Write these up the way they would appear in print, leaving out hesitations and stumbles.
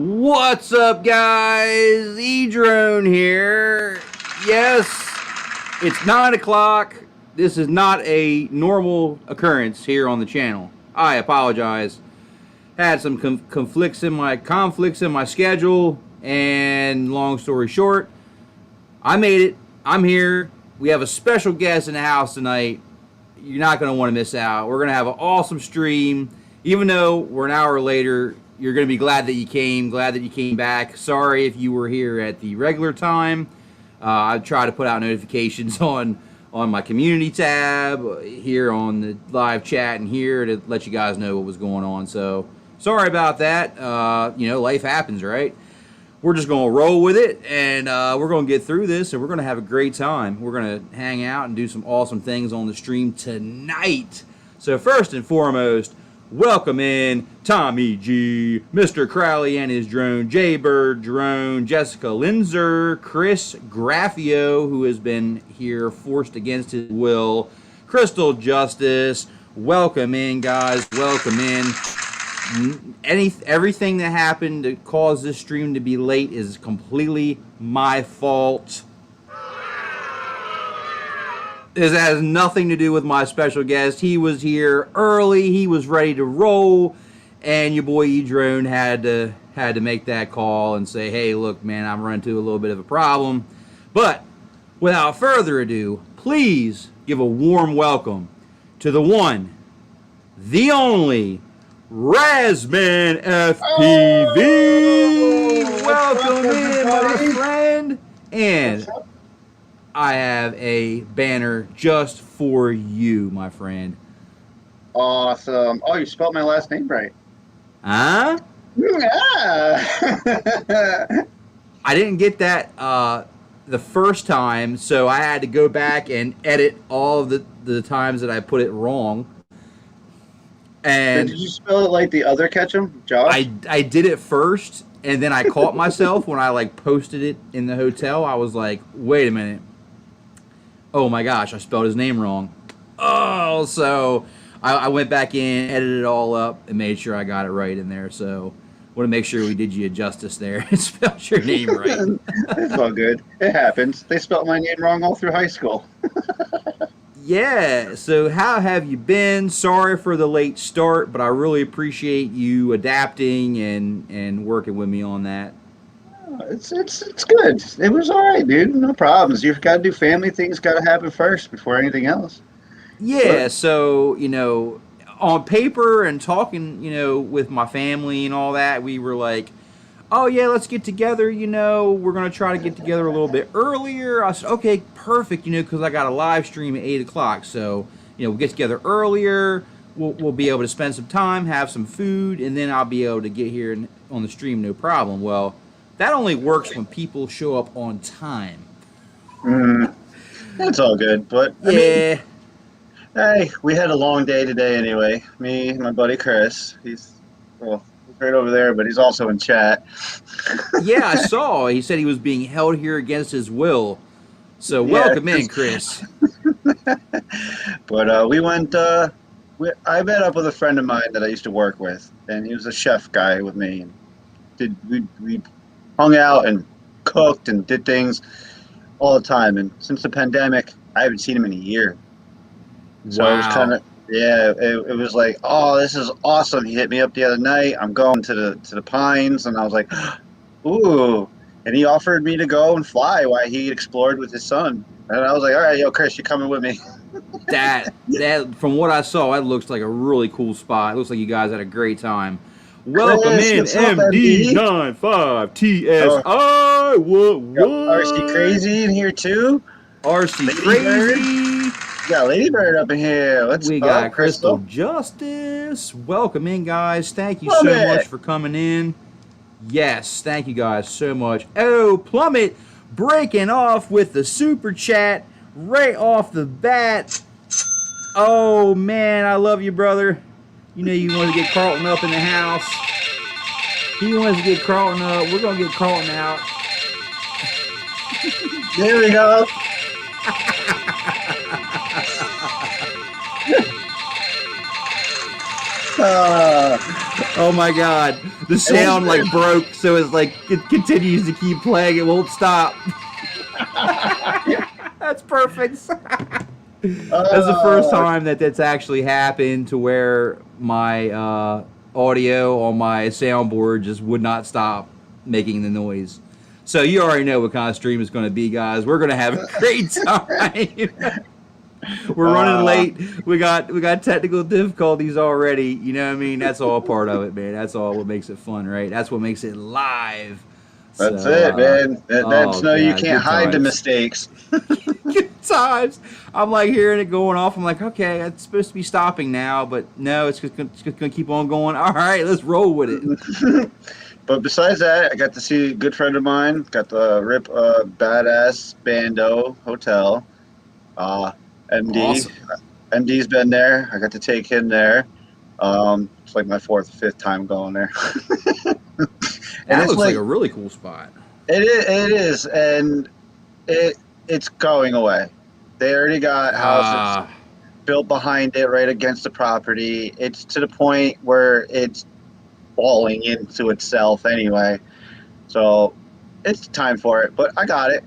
What's up, guys? E-Drone here. Yes, it's 9 o'clock. This is not a normal occurrence here on the channel. I apologize. Had some conflicts in my schedule, and long story short, I made it. I'm here. We have a special guest in the house tonight. You're not going to want to miss out. We're going to have an awesome stream. Even though we're an hour later, you're going to be glad that you came back. Sorry if you were here at the regular time. I try to put out notifications on my community tab here on the live chat and here to let you guys know what was going on. So sorry about that. Life happens, right? We're just going to roll with it, and we're going to get through this, and we're going to have a great time. We're going to hang out and do some awesome things on the stream tonight. So first and foremost, welcome in Tommy G, Mr. Crowley and his drone, Jaybird Drone, Jessica Linzer, Chris Graffio, who has been here forced against his will, Crystal Justice. Welcome in, guys. Welcome in. Everything that happened to cause this stream to be late is completely my fault. This has nothing to do with my special guest. He was here early. He was ready to roll, and your boy E-Drone had to make that call and say, "Hey, look, man, I'm running into a little bit of a problem." But without further ado, please give a warm welcome to the one, the only razzmanFPV. Oh, welcome in, my friend. And I have a banner just for you, my friend. Awesome. Oh, you spelled my last name right. Huh? Yeah. I didn't get that the first time, so I had to go back and edit all of the times that I put it wrong. And did you spell it like the other Ketcham, Josh? I did it first, and then I caught myself when I posted it in the hotel. I was like, wait a minute. Oh my gosh, I spelled his name wrong. Oh, so I went back in, edited it all up, and made sure I got it right in there. So want to make sure we did you a justice there and spelled your name right. It's all good. It happens. They spelled my name wrong all through high school. Yeah, so how have you been? Sorry for the late start, but I really appreciate you adapting and working with me on that. It's good. It was all right, dude. No problems. You've got to do family things. Got to happen first before anything else. Yeah, but, so, on paper and talking, with my family and all that, we were like, oh, yeah, let's get together, we're going to try to get together a little bit earlier. I said, okay, perfect, because I got a live stream at 8 o'clock. So, we'll get together earlier. We'll be able to spend some time, have some food, and then I'll be able to get here on the stream, no problem. Well, that only works when people show up on time. That's all good, but yeah. Hey, we had a long day today anyway. Me, my buddy Chris, he's right over there, but he's also in chat. Yeah, I saw. He said he was being held here against his will. So welcome in, Chris. But we went. I met up with a friend of mine that I used to work with, and he was a chef guy with me. And we hung out and cooked and did things all the time. And since the pandemic, I haven't seen him in a year. So wow. It was kind of, it was like, oh, this is awesome. He hit me up the other night. I'm going to the Pines, and I was like, ooh. And he offered me to go and fly while he explored with his son. And I was like, all right, yo, Chris, you coming with me? That from what I saw, that looks like a really cool spot. It looks like you guys had a great time. Welcome Chris, in what's up, MD? MD95TSI. Got RC What? Crazy in here too. RC Ladybird. Crazy. We got Ladybird up in here. Let's We go, got Crystal Crystal. Justice. Welcome in, guys. Thank you so Plummet. much for coming in. Yes, thank you guys so much. Oh, Plummet breaking off with the super chat right off the bat. Oh, man, I love you, brother. You know you want to get Carlton up in the house. He wants to get Carlton up. We're going to get Carlton out. There we go. Oh my god. The sound like broke, so it's like it continues to keep playing. It won't stop. That's perfect. That's the first time that that's actually happened to where my audio on my soundboard just would not stop making the noise. So you already know what kind of stream it's going to be, guys. We're going to have a great time. We're running late. We got technical difficulties already. You know what I mean? That's all part of it, man. That's all what makes it fun, right? That's what makes it live. That's it, man. That's no, you God, can't hide the mistakes. Good times. I'm like hearing it going off. I'm like, okay, it's supposed to be stopping now, but no, it's just gonna keep on going. All right, let's roll with it. But besides that, I got to see a good friend of mine. Got the rip badass Bando Hotel. MD. Awesome. MD's been there. I got to take him there. It's like my fourth or fifth time going there. That looks like a really cool spot. It is, and it's going away. They already got houses built behind it, right against the property. It's to the point where it's falling into itself anyway. So it's time for it. But I got it.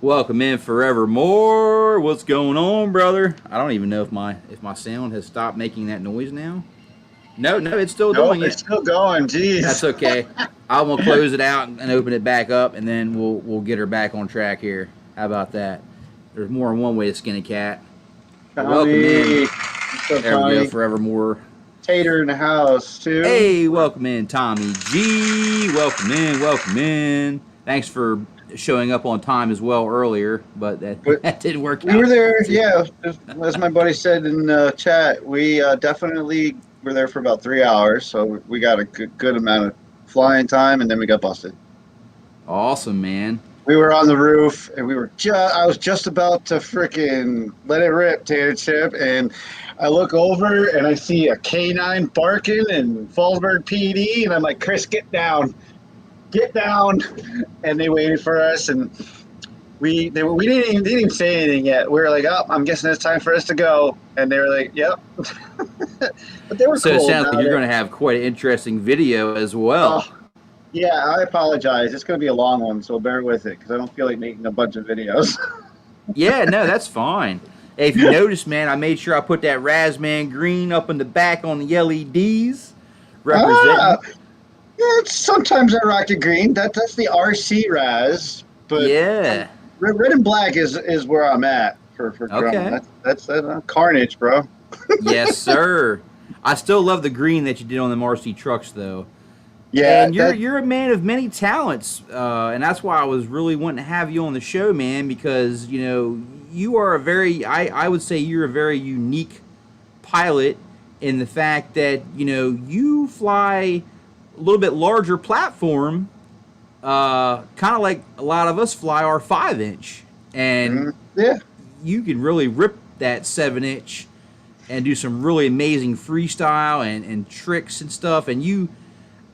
Welcome in Forevermore. What's going on, brother? I don't even know if my sound has stopped making that noise now. No, it's still doing it. It's still going. Jeez. That's okay. I'm gonna close it out and open it back up, and then we'll get her back on track here. How about that? There's more than one way to skin a cat. Welcome in. There we go, Forevermore. Tater in the house too. Hey, welcome in, Tommy G. Welcome in. Thanks for showing up on time as well earlier, but that didn't work out. We were there, yeah. As my buddy said in the chat, we definitely were there for about 3 hours, so we got a good amount of flying time, and then we got busted. Awesome, man. We were on the roof, and I was just about to freaking let it rip, Tater Chip, and I look over, and I see a K9 barking in Fallsburg PD, and I'm like, Chris, get down. And they waited for us, and we didn't even say anything yet. We were like, oh, I'm guessing it's time for us to go, and they were like, yep. But they were so cool. It sounds like you're going to have quite an interesting video as well. Yeah, I apologize. It's going to be a long one, so bear with it, because I don't feel like making a bunch of videos. Yeah, no, that's fine. Hey, if you notice, man, I made sure I put that Razzman green up in the back on the LEDs, representing. Yeah, sometimes I rock the green. That's the RC Raz, but yeah, red and black is where I'm at for drum. Okay. That's carnage, bro. Yes, sir. I still love the green that you did on the RC trucks, though. Yeah, and you're a man of many talents, and that's why I was really wanting to have you on the show, man. Because you are I would say you're a very unique pilot in the fact that you fly a little bit larger platform, kind of like a lot of us fly our 5-inch, and you can really rip that 7-inch and do some really amazing freestyle and tricks and stuff. And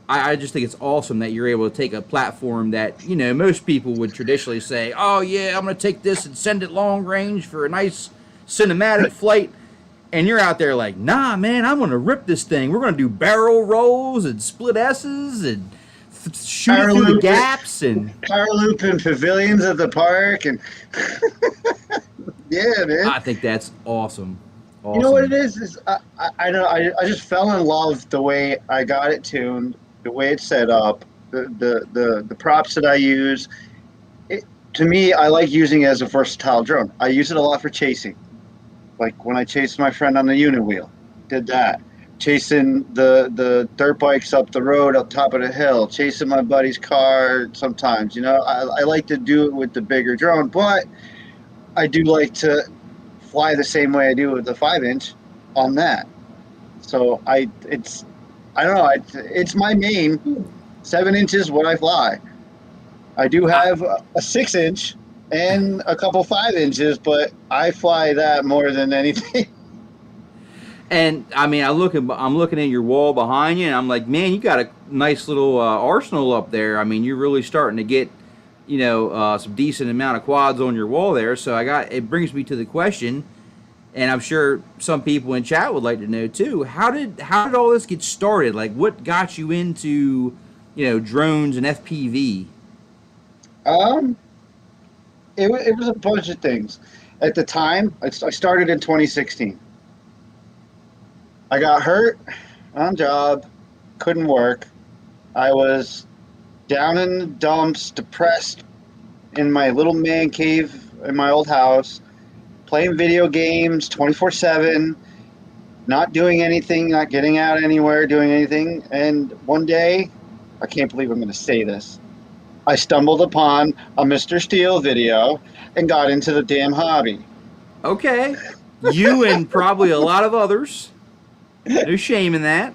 I just think it's awesome that you're able to take a platform that most people would traditionally say, oh yeah, I'm gonna take this and send it long range for a nice cinematic flight. And you're out there like, nah, man, I'm going to rip this thing. We're going to do barrel rolls and split S's and shoot it through the gaps. And Paraloop and pavilions at the park. And yeah, man. I think that's awesome. You know what it is I know I just fell in love the way I got it tuned, the way it's set up, the props that I use. To me, I like using it as a versatile drone. I use it a lot for chasing. Like when I chased my friend on the unit wheel, did that. Chasing the dirt bikes up the road, up top of the hill, chasing my buddy's car sometimes. You know, I like to do it with the bigger drone, but I do like to fly the same way I do with the 5-inch on that. So I don't know, it's my main 7 inches what I fly. I do have a 6-inch and a couple 5 inches, but I fly that more than anything. And I mean, I'm looking at your wall behind you, and I'm like, man, you got a nice little arsenal up there. I mean, you're really starting to get, some decent amount of quads on your wall there. So it brings me to the question, and I'm sure some people in chat would like to know too. How did all this get started? Like, what got you into, drones and FPV? Um, it was a bunch of things. At the time, I started in 2016. I got hurt on job, couldn't work. I was down in the dumps, depressed in my little man cave in my old house, playing video games 24/7, not doing anything, not getting out anywhere, doing anything. And one day, I can't believe I'm going to say this, I stumbled upon a Mr. Steele video and got into the damn hobby. Okay, you and probably a lot of others. No shame in that.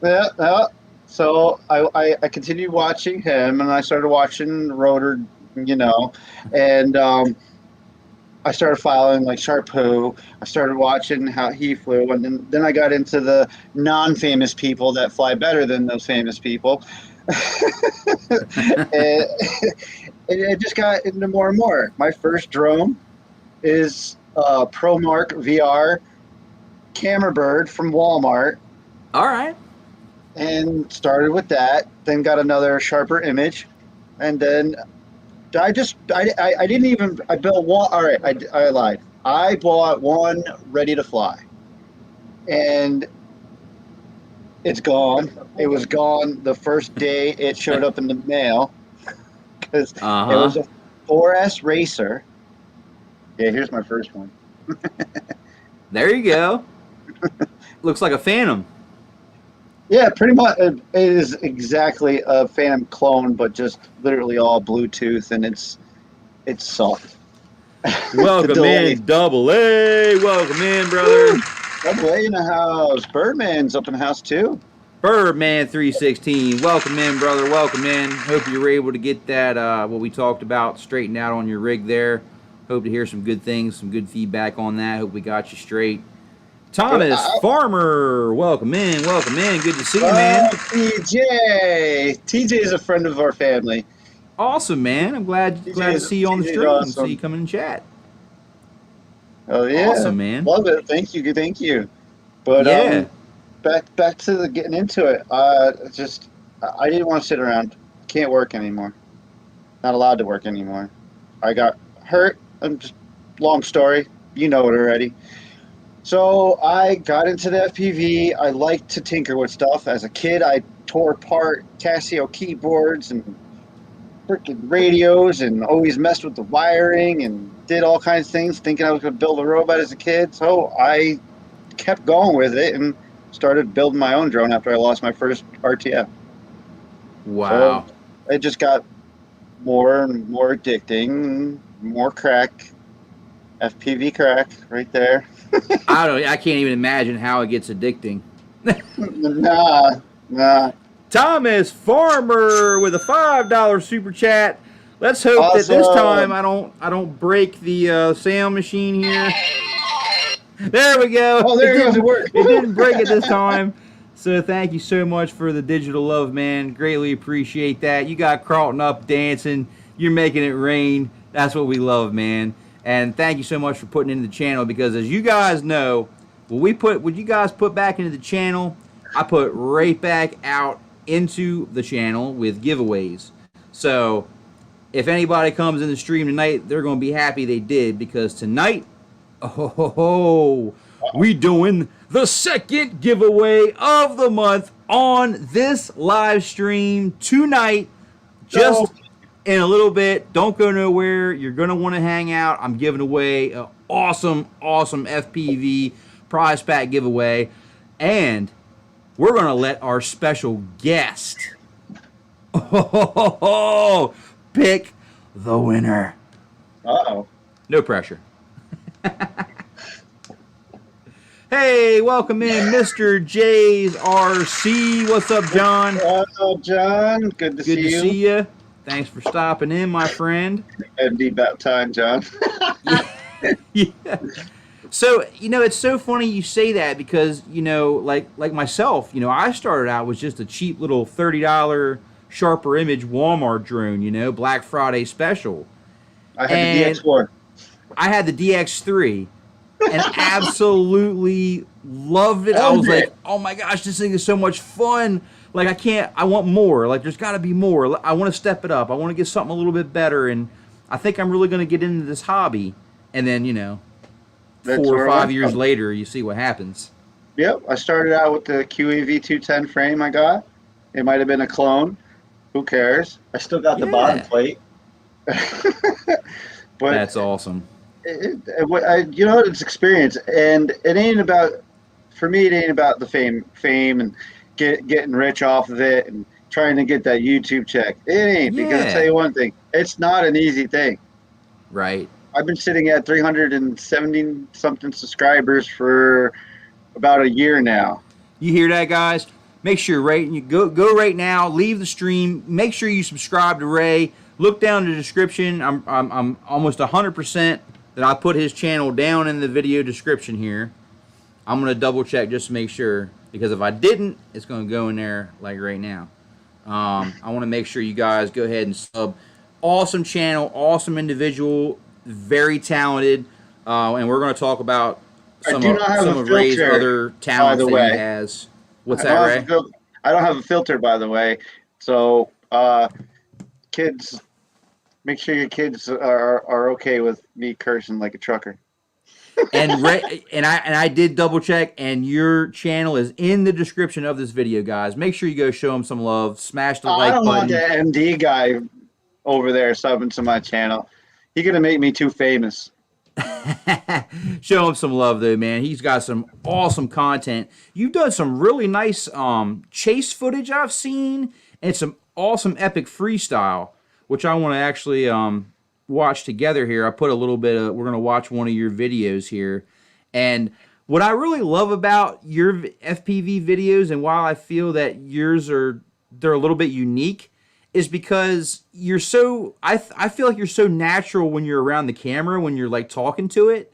Yeah. So I continued watching him, and I started watching Rotor, and I started following like Sharpoo. I started watching how he flew, and then I got into the non-famous people that fly better than those famous people. and it just got into more and more. My first drone is ProMark VR Camera Bird from Walmart. All right. And started with that, then got another sharper image, and then I built one. All right, I lied. I bought one ready to fly, and it's gone. It was gone the first day it showed up in the mail, because it was a 4S Racer. Yeah, here's my first one. There you go. Looks like a Phantom. Yeah, pretty much. It is exactly a Phantom clone, but just literally all Bluetooth, and it's soft. Welcome in, Double A. Welcome in, brother. Double A in the house. Birdman's up in the house too. Birdman 316. Welcome in, brother. Welcome in. Hope you were able to get that what we talked about straightened out on your rig there. Hope to hear some good things, some good feedback on that. Hope we got you straight. Thomas Farmer, welcome in, welcome in. Good to see you, man. TJ. TJ is a friend of our family. Awesome, man. I'm glad to see you on the stream and see you come in and chat. Oh yeah, awesome, man. Love it. Thank you. But yeah, back to getting into it. I didn't want to sit around. Can't work anymore. Not allowed to work anymore. I got hurt. Long story. You know it already. So I got into the FPV. I liked to tinker with stuff. As a kid, I tore apart Casio keyboards and freaking radios and always messed with the wiring and did all kinds of things, thinking I was going to build a robot as a kid. So I kept going with it and started building my own drone after I lost my first RTF. Wow. So it just got more and more addicting, more crack. FPV crack right there. I can't even imagine how it gets addicting. Nah. Thomas Farmer with a $5 super chat. Let's hope that this time I don't break the sound machine here. There we go. Oh, there it goes. It worked. It didn't break it this time. So thank you so much for the digital love, man. Greatly appreciate that. You got Carlton up dancing. You're making it rain. That's what we love, man. And thank you so much for putting into the channel, because as you guys know, what you guys put back into the channel, I put right back out into the channel with giveaways. So if anybody comes in the stream tonight, they're going to be happy they did, because tonight, we doing the second giveaway of the month on this live stream tonight. Just in a little bit. Don't go nowhere. You're going to want to hang out. I'm giving away an awesome FPV prize pack giveaway. And we're going to let our special guest pick the winner. Uh-oh. No pressure. Hey, welcome in, Mr. J's RC. What's up, John? Hello, John. Good to Good see to you. see you. Thanks for stopping in, my friend. It'd be about time, John. Yeah. So, it's so funny you say that because, like myself, I started out with just a cheap little $30 Sharper Image Walmart drone, Black Friday special. I had the DX4. I had the DX3 and absolutely loved it. I was like, oh my gosh, this thing is so much fun. Like, I want more. Like, there's got to be more. I want to step it up. I want to get something a little bit better. And I think I'm really going to get into this hobby. And then, 4 or 5 years later, you see what happens. Yep, I started out with the QAV 210 frame I got. It might have been a clone. Who cares? I still got the bottom plate. But that's awesome. It's experience, and it ain't about. For me, it ain't about the fame, and getting rich off of it, and trying to get that YouTube check. It ain't because I'll tell you one thing: it's not an easy thing. Right. I've been sitting at 370 something subscribers for about a year now. You hear that, guys? Make sure you go right now. Leave the stream. Make sure you subscribe to Ray. Look down in the description. I'm almost 100% that I put his channel down in the video description here. I'm gonna double check just to make sure because if I didn't, it's gonna go in there like right now. I want to make sure you guys go ahead and sub. Awesome channel, awesome individual, very talented, and we're going to talk about some of Ray's other talents that he has. What's that, Ray? I don't have a filter, by the way. So, kids, make sure your kids are okay with me cursing like a trucker. And Ray, and I did double check, and your channel is in the description of this video, guys. Make sure you go show him some love. Smash the like button. I don't want the MD guy over there subbing to my channel. He's gonna make me too famous. Show him some love, though, man. He's got some awesome content. You've done some really nice chase footage I've seen, and some awesome epic freestyle, which I want to actually watch together here. I put a little bit of, we're going to watch one of your videos here. And what I really love about your FPV videos, and why I feel that yours they're a little bit unique, is because you're so, I feel like you're so natural when you're around the camera, when you're like talking to it,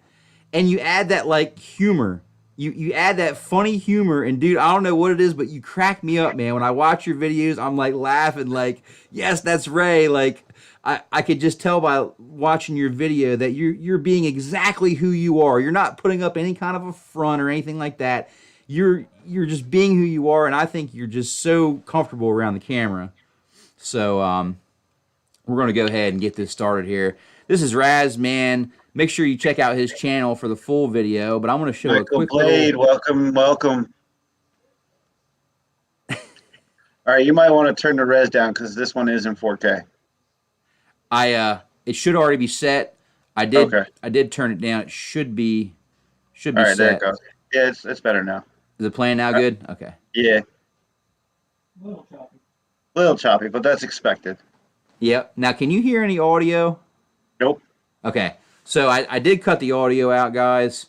and you add that like humor. You add that funny humor, and dude, I don't know what it is, but you crack me up, man. When I watch your videos, I'm like laughing like, yes, that's Ray. Like I could just tell by watching your video that you're being exactly who you are. You're not putting up any kind of a front or anything like that. You're just being who you are, and I think you're just so comfortable around the camera. So we're going to go ahead and get this started here. This is Razzman. Make sure you check out his channel for the full video, but I'm going to show a quick Blade, welcome. All right, you might want to turn the res down because this one is in 4K. It should already be set. I did turn it down. It should be All right, set. there it goes. Yeah, it's better now. Is it playing now good? Okay. Yeah. Little choppy, but that's expected. Yep. Now, can you hear any audio? Nope. Okay. So I did cut the audio out, guys.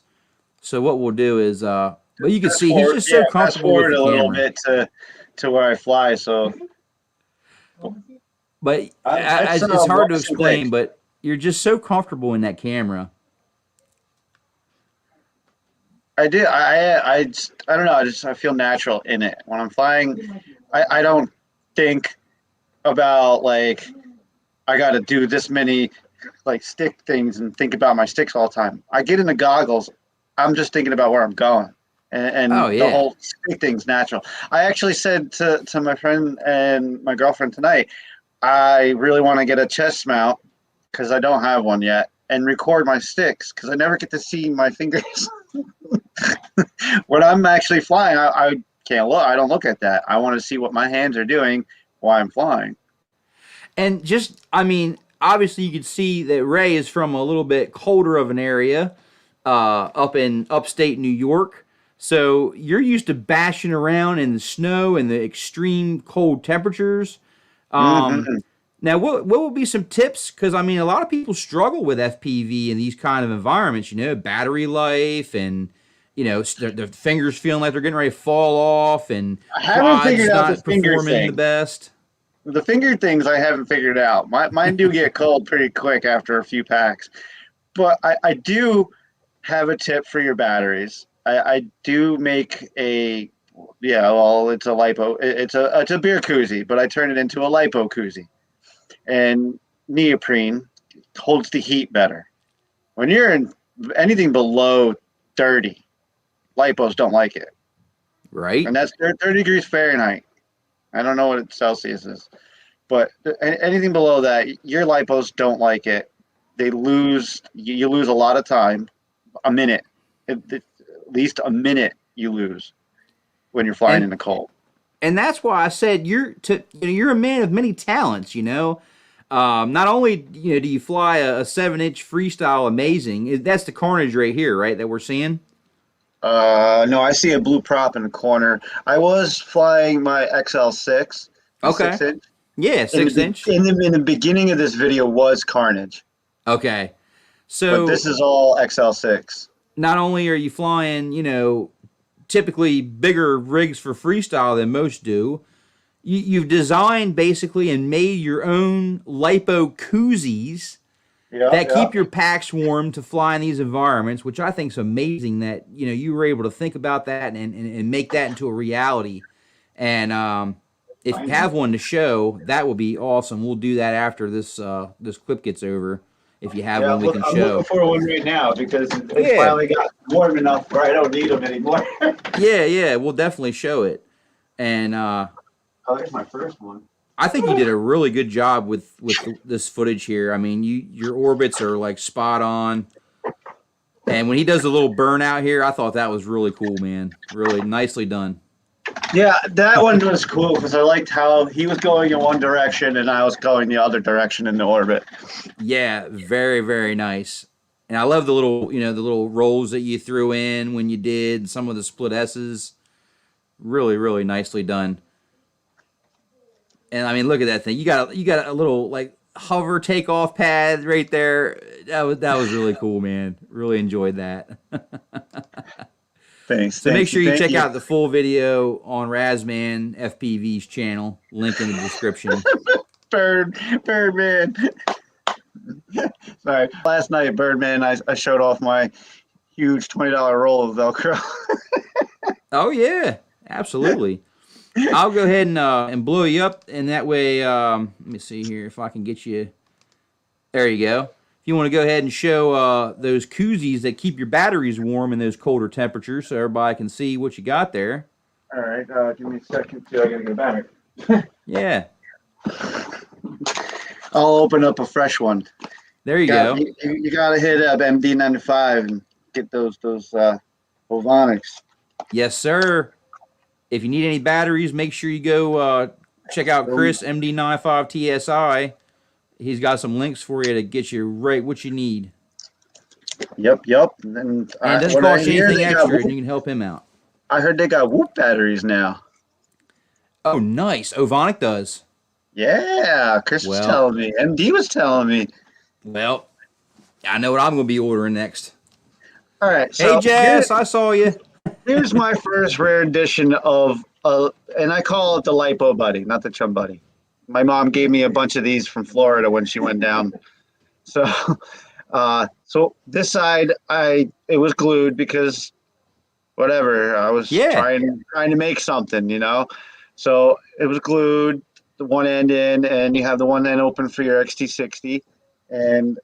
So what we'll do is, well, you can see he's just so comfortable with the camera. A little bit to where I fly, so. But it's hard to explain, but you're just so comfortable in that camera. I don't know. I feel natural in it when I'm flying. I don't think about like I got to do this many like stick things and think about my sticks all the time. I get in the goggles, I'm just thinking about where I'm going, and the whole stick thing's natural. I actually said to my friend and my girlfriend tonight, I really want to get a chest mount because I don't have one yet, and record my sticks because I never get to see my fingers. When I'm actually flying, I can't look. I don't look at that. I want to see what my hands are doing while I'm flying. And just, I mean, obviously you could see that Ray is from a little bit colder of an area, up in upstate New York. So you're used to bashing around in the snow and the extreme cold temperatures. Um, Hmm. Now, what would be some tips? Because I mean, a lot of people struggle with FPV in these kind of environments. You know, battery life, and their fingers feeling like they're getting ready to fall off, and I haven't quads figured out the not finger performing the thing. best. The finger things I haven't figured out. Mine do get cold pretty quick after a few packs. But I do have a tip for your batteries. I do make a, yeah, well, it's a lipo. It's a beer koozie, but I turn it into a lipo koozie. And neoprene holds the heat better. When you're in anything below 30, lipos don't like it, Right? and that's 30 degrees Fahrenheit. I don't know what Celsius is, but anything below that, your lipos don't like it. They lose. You lose a lot of time. A minute, at least a minute, you lose when you're flying And in the cold. and that's why I said you're a man of many talents. Not only do you fly a 7-inch freestyle amazing. That's the Carnage right here, right? That we're seeing. No, I see a blue prop in the corner. I was flying my XL6, the Okay. 6 inch. Yeah, In 6 inch. in the beginning of this video was Carnage, Okay. but So this is all XL6. not only are you flying, typically bigger rigs for freestyle than most do, you've designed basically and made your own lipo koozies Yeah, that yeah. keep your packs warm to fly in these environments, which I think is amazing that you were able to think about that and make that into a reality. And if I you know. have one to show, that would be awesome. We'll do that after this clip gets over. If you have Yeah, one we can I'm looking show. for one right now because it's Yeah, finally got warm enough where I don't need them anymore. yeah, we'll definitely show it. And Oh, here's my first one. I think you did a really good job with this footage here. I mean, your orbits are like spot on. And when he does the little burnout here, I thought that was really cool, man. Really nicely done. Yeah, that one was cool because I liked how he was going in one direction and I was going the other direction in the orbit. Yeah, very, very nice. And I love the little rolls that you threw in when you did some of the split S's. Really, really nicely done. And I mean, look at that thing. You got a little like hover takeoff pad right there. That was really cool, man. Really enjoyed that. Thanks, So make thank you, sure you thank check you. out the full video on razzmanFPV's channel. Link in the description. Birdman. Sorry. Last night, Birdman, I showed off my huge $20 roll of Velcro. Oh yeah, absolutely. I'll go ahead and blow you up, and that way, let me see here if I can get you. There you go. If you want to go ahead and show those koozies that keep your batteries warm in those colder temperatures, so everybody can see what you got there. All right, give me a second too. I gotta get a battery. Yeah, I'll open up a fresh one. there you go. You gotta hit up MD95 and get those Ovonics. Yes, sir. If you need any batteries, make sure you go check out Chris MD95 TSI. He's got some links for you to get you right what you need. Yep. And it doesn't what I cost you hear, anything extra, and you can help him out. I heard they got Whoop batteries now. Oh, nice. Ovonic does. Yeah, Chris was Well, telling me. MD was telling me. well, I know what I'm going to be ordering next. All right, Hey, so Jess, I saw you. here's my first rare edition of, and I call it the Lipo Buddy, not the Chum Buddy. My mom gave me a bunch of these from Florida when she went down. So, so this side, it was glued because whatever, I was Yeah. trying to make something, So it was glued, the one end in, and you have the one end open for your XT60. And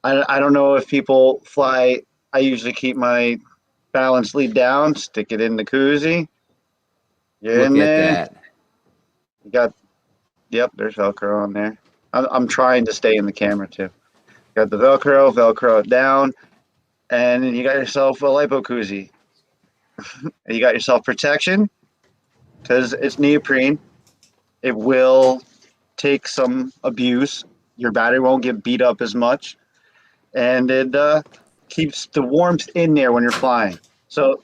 I don't know if people fly. I usually keep my balance lead down, stick it in the koozie. Get Look in at there. that. You got, yep, there's Velcro on there. I'm trying to stay in the camera too. Got the Velcro it down, and you got yourself a lipo koozie. You got yourself protection because it's neoprene. It will take some abuse. Your battery won't get beat up as much, and it keeps the warmth in there when you're flying. So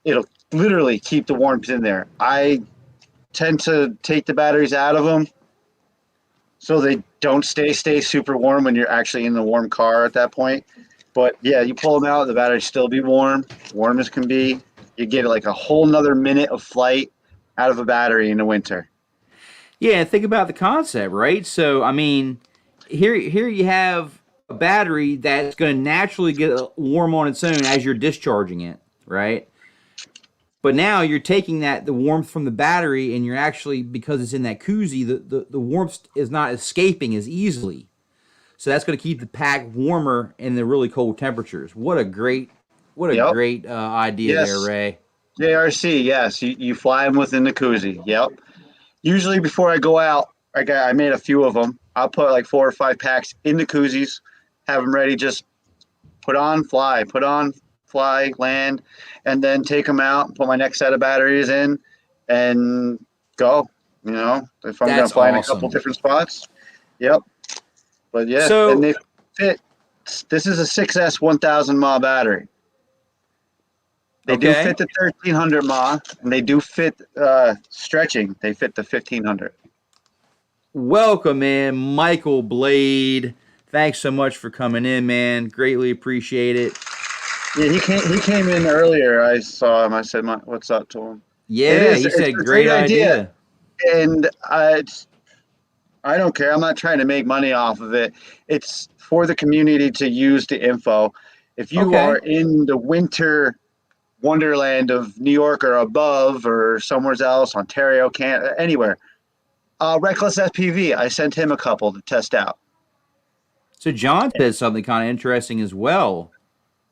it'll literally keep the warmth in there. I tend to take the batteries out of them so they don't stay super warm when you're actually in the warm car at that point. But yeah, you pull them out, the battery still be warm as can be. You get like a whole nother minute of flight out of a battery in the winter. Yeah, think about the concept, right? So, I mean, here you have a battery that's going to naturally get warm on its own as you're discharging it, right? But now you're taking the warmth from the battery, and you're actually, because it's in that koozie, the warmth is not escaping as easily. So that's going to keep the pack warmer in the really cold temperatures. What a great Yep. idea there, Yes. Ray. JRC, yes. You fly them within the koozie. Yep. Usually before I go out, I made a few of them. I'll put like 4 or 5 packs in the koozies, have them ready, just put on, fly, land, and then take them out, put my next set of batteries in, and go. You know, if I'm going That's to fly in a couple awesome. different spots. Yep. But yeah, and So, they fit. This is a 6S 1000 mAh battery. They do okay. fit the 1300 mAh, and they do fit stretching. They fit the 1500. Welcome in, Michael Blade. Thanks so much for coming in, man. Greatly appreciate it. Yeah, he came in earlier. I saw him. I said, "What's up?" to him. Yeah, he It's said a great great idea, idea. and I don't care. I'm not trying to make money off of it. It's for the community to use the info. If you are Okay. in the winter wonderland of New York or above, or somewhere else, Ontario, Canada, anywhere, Reckless FPV. I sent him a couple to test out. So John says something kind of interesting as well.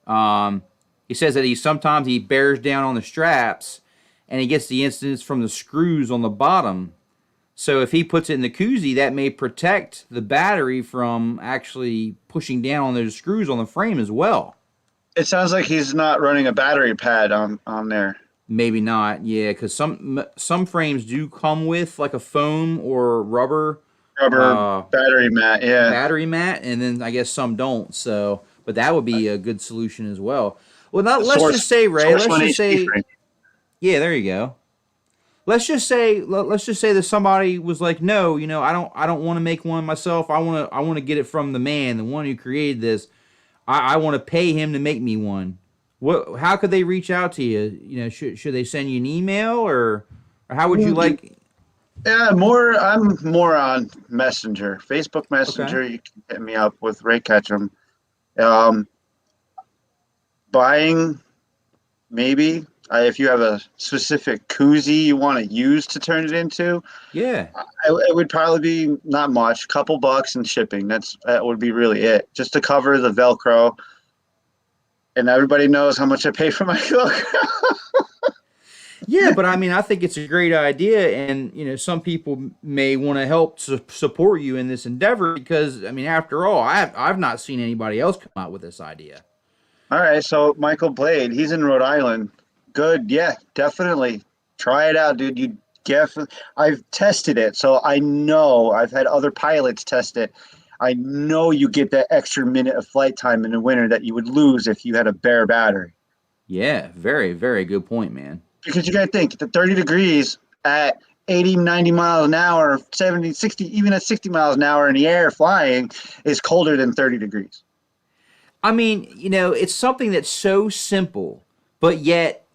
Um, he says that sometimes he bears down on the straps, and he gets the incidence from the screws on the bottom. So if he puts it in the koozie, that may protect the battery from actually pushing down on those screws on the frame as well. It sounds like he's not running a battery pad on there. Maybe not, yeah, because some frames do come with like a foam or rubber Rubber uh, battery mat, yeah. battery mat, and then I guess some don't. So, but that would be a good solution as well. Well, The let's just say, Ray. source Let's one just HD say, frame. yeah, there you go. Let's just say that somebody was like, no, I don't want to make one myself. I want to get it from the man, the one who created this. I want to pay him to make me one. How could they reach out to you? Should they send you an email, or how would you like? Yeah, I'm more on Messenger, Facebook Okay. Messenger. You can hit me up with Ray Ketcham. Um, Buying, maybe. If you have a specific koozie you want to use to turn it into, Yeah. it would probably be not much, couple bucks in shipping. That would be really it, just to cover the Velcro. And everybody knows how much I pay for my Velcro. Yeah, but I mean, I think it's a great idea, and some people may want to help support you in this endeavor because, I mean, after all, I've not seen anybody else come out with this idea. All right, so Michael Blade, he's in Rhode Island. Good, yeah, definitely try it out, dude. I've tested it, so I know. I've had other pilots test it. I know you get that extra minute of flight time in the winter that you would lose if you had a bare battery. Yeah, very, very good point, man. Because you got to think, the 30 degrees at 80, 90 miles an hour, 70, 60, even at 60 miles an hour in the air flying is colder than 30 degrees. I mean, it's something that's so simple, but yet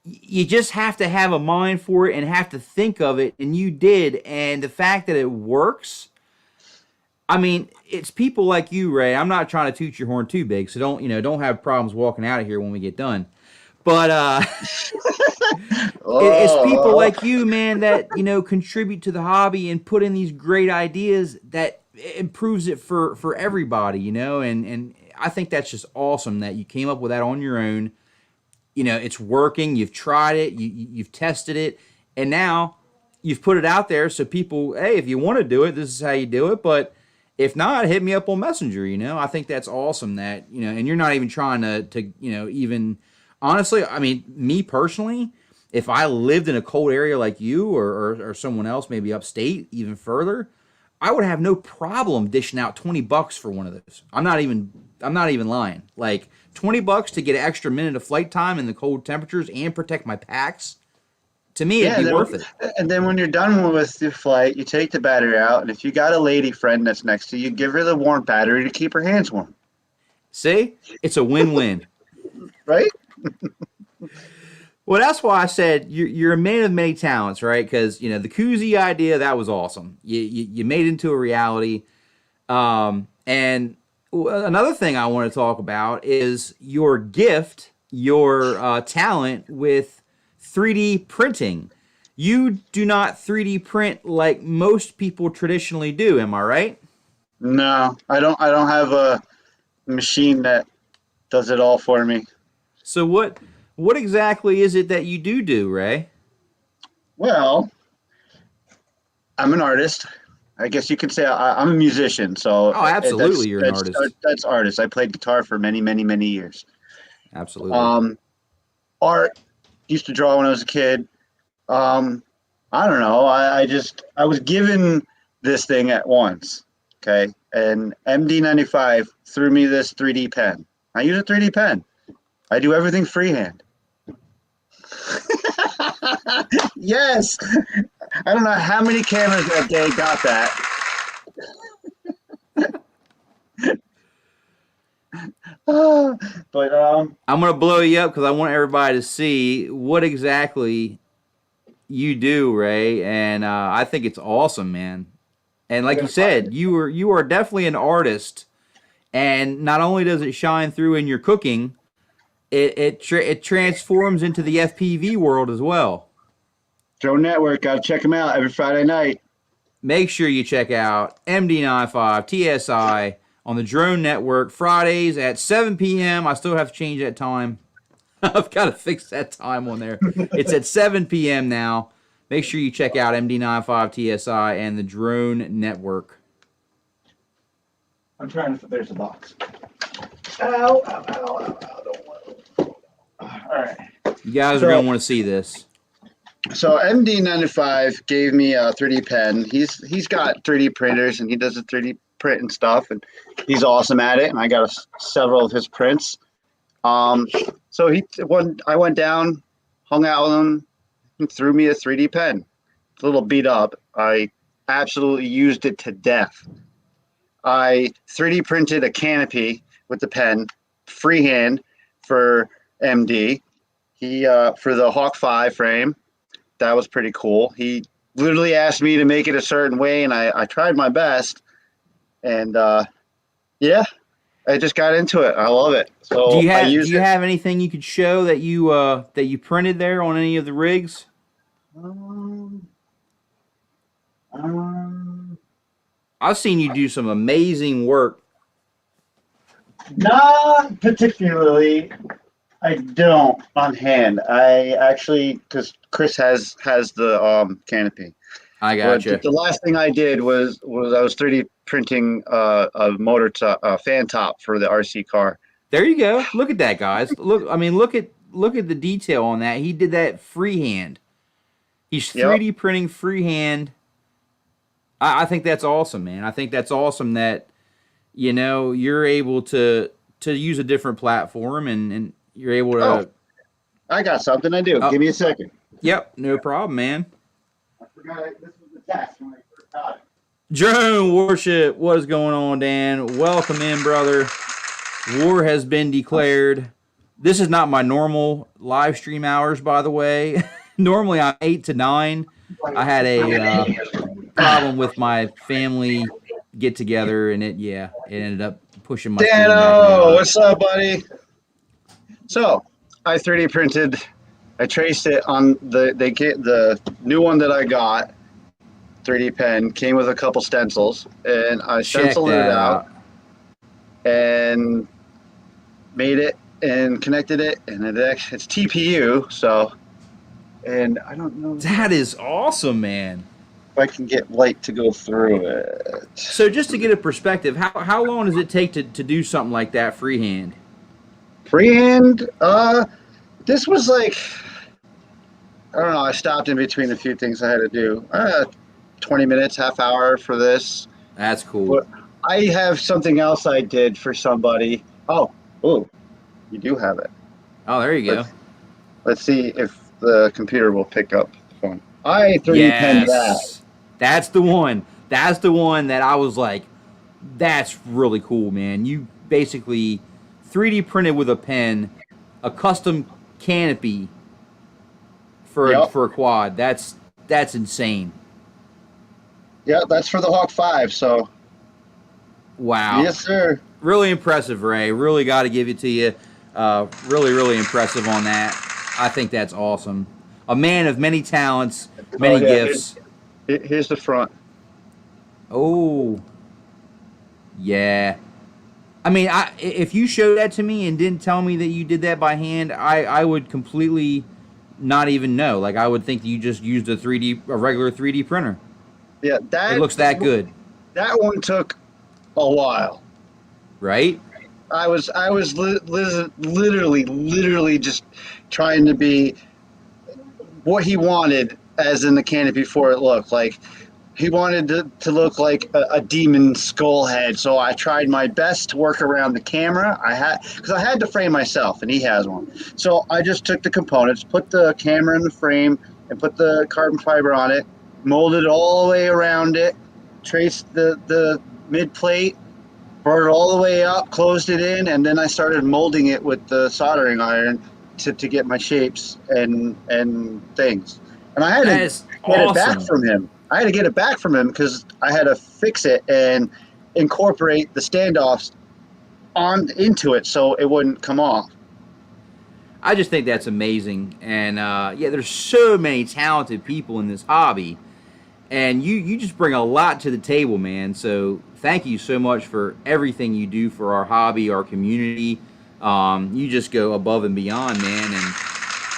you just have to have a mind for it and have to think of it, and you did. And the fact that it works, I mean, it's people like you, Ray. I'm not trying to toot your horn too big, so don't have problems walking out of here when we get done. But it's people Oh, like you, man, that contribute to the hobby and put in these great ideas that improves it for everybody, and I think that's just awesome that you came up with that on your own. It's working. You've tried it. You've tested it, and now you've put it out there so people, hey, if you want to do it, this is how you do it. But if not, hit me up on Messenger. I think that's awesome that and you're not even trying to even honestly. I mean, me personally, if I lived in a cold area like you or someone else, maybe upstate, even further, I would have no problem dishing out $20 for one of those. I'm not even lying. Like $20 to get an extra minute of flight time in the cold temperatures and protect my packs. To me, it'd be worth it. And then when you're done with your flight, you take the battery out, and if you got a lady friend that's next to you, give her the warm battery to keep her hands warm. See? It's a win-win. Right? Well, that's why I said you're a man of many talents, right? Because, you know, the koozie idea, that was awesome. You made it into a reality. And another thing I want to talk about is your gift, your talent with 3D printing. You do not 3D print like most people traditionally do, am I right? No, I don't have a machine that does it all for me. So what exactly is it that you do, Ray? Well, I'm an artist. I guess you could say I'm a musician. So oh, absolutely, you're an artist. That's artist. I played guitar for many, many, many years. Absolutely. Art. Used to draw when I was a kid. I don't know. I was given this thing at once. Okay, and MD95 threw me this 3D pen. I use a 3D pen. I do everything freehand. Yes. I don't know how many cameras that day got that. But I'm gonna blow you up because I want everybody to see what exactly you do, Ray, and I think it's awesome, man. And like you said, you are definitely an artist, and not only does it shine through in your cooking, it transforms into the FPV world as well. Drone Network, gotta check them out every Friday night. Make sure you check out MD95 TSI on the Drone Network Fridays at 7 p.m. I still have to change that time. I've got to fix that time on there. It's at 7 p.m. now. Make sure you check out MD95 TSI and the Drone Network. I'm trying to. There's a box. Ow, ow, ow, ow, ow. Don't want. All right. You guys are going to want to see this. So MD95 gave me a 3D pen. He's got 3D printers and he does the 3D print and stuff, and he's awesome at it. And I got several of his prints. So I went down, hung out with him, and threw me a 3D pen. It's a little beat up. I absolutely used it to death. I 3D printed a canopy with the pen, freehand for MD. He for the Hawk 5 frame. That was pretty cool. He literally asked me to make it a certain way, and I tried my best. And yeah, I just got into it. I love it. So do you have anything you could show that you printed there on any of the rigs? I've seen you do some amazing work. Not particularly. I don't on hand. I actually, because Chris has the canopy. I gotcha. The last thing I did was I was 3D printing a motor fan top for the RC car. There you go. Look at that, guys. Look at the detail on that. He did that freehand. He's 3D printing freehand. I think that's awesome, man. I think that's awesome that you're able to use a different platform and you're able to. Oh, I got something to do. Give me a second. Yep, no problem, man. I forgot this was the test when I first got it. Drone Warship, what is going on, Dan? Welcome in, brother. War has been declared. This is not my normal live stream hours, by the way. Normally I'm 8 to 9. I had a problem with my family get together, and it ended up pushing my. Dano, what's up, buddy? So I 3D printed. I traced it on the new one that I got. 3D pen came with a couple stencils, and I stenciled it out and made it and connected it, and it's TPU. So, and I don't know. That is awesome, man. If I can get light to go through it. So just to get a perspective, how long does it take to do something like that freehand? Freehand? This was like, I don't know. I stopped in between a few things I had to do. 20 minutes, half hour for this. That's cool. But I have something else I did for somebody. Oh, you do have it. Oh, there you go. Let's see if the computer will pick up the phone. I 3D penned that. Yes. That's the one. That's the one that I was like, that's really cool, man. You basically 3D printed with a pen a custom canopy for a quad. That's insane. Yeah, that's for the Hawk 5, so. Wow. Yes, sir. Really impressive, Ray. Really got to give it to you. Really, really impressive on that. I think that's awesome. A man of many talents, many gifts. Here's the front. Oh, yeah. I mean, if you showed that to me and didn't tell me that you did that by hand, I would completely not even know. Like, I would think that you just used a regular 3D printer. Yeah, it looks that good. That one took a while. Right? I was literally just trying to be what he wanted as in the canopy before it looked like. He wanted to look like a demon skull head, so I tried my best to work around the camera. Because I had to frame myself, and he has one. So I just took the components, put the camera in the frame, and put the carbon fiber on it, molded all the way around it, traced the mid plate, brought it all the way up, closed it in, and then I started molding it with the soldering iron to get my shapes and things. And I had to get it back from him. I had to get it back from him because I had to fix it and incorporate the standoffs into it so it wouldn't come off. I just think that's amazing. And yeah, there's so many talented people in this hobby. And you just bring a lot to the table, man. So thank you so much for everything you do for our hobby, our community. You just go above and beyond, man. And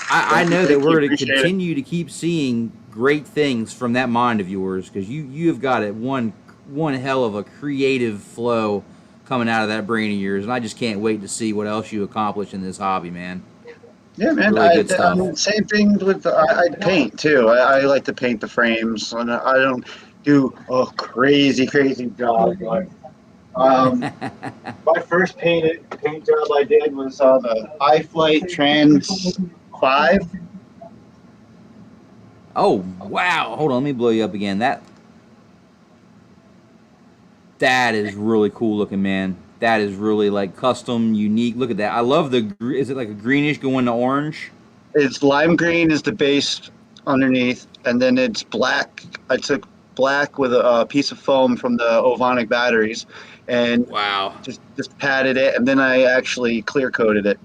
I know that we're going to continue to keep seeing great things from that mind of yours, because you have got it one hell of a creative flow coming out of that brain of yours, and I just can't wait to see what else you accomplish in this hobby, man. Yeah, man. Really good stuff. Same thing with I paint too. I like to paint the frames, and I don't do a crazy job. But, my first paint job I did was on the iFlight Trans 5. Oh, wow. Hold on, let me blow you up again. That is really cool looking, man. That is really like custom, unique. Look at that. I love is it like a greenish going to orange? It's lime green is the base underneath, and then it's black. I took black with a piece of foam from the Ovonic batteries, and wow, just patted it, and then I actually clear coated it.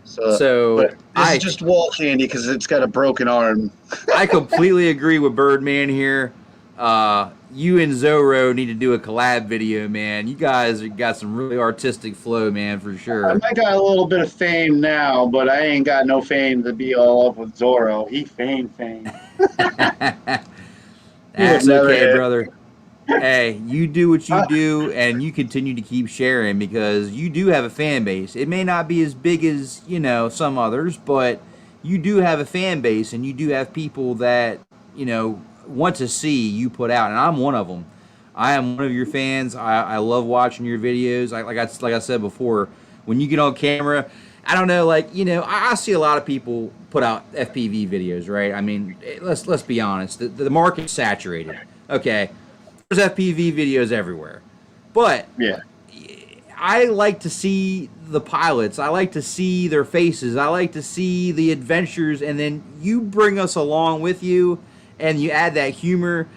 So this is just wall candy because it's got a broken arm. I completely agree with Birdman here. You and Zorro need to do a collab video, man. You guys got some really artistic flow, man, for sure. I might got a little bit of fame now, but I ain't got no fame to be all up with Zorro. He fame. That's okay, brother. Hey, you do what you do, and you continue to keep sharing because you do have a fan base. It may not be as big as, some others, but you do have a fan base, and you do have people that, want to see you put out, and I'm one of them. I am one of your fans. I love watching your videos. Like I said before, when you get on camera, I don't know, I see a lot of people put out FPV videos, right? I mean, let's be honest. The market's saturated. Okay. There's FPV videos everywhere, but yeah, I like to see the pilots. I like to see their faces. I like to see the adventures, and then you bring us along with you, and you add that humor,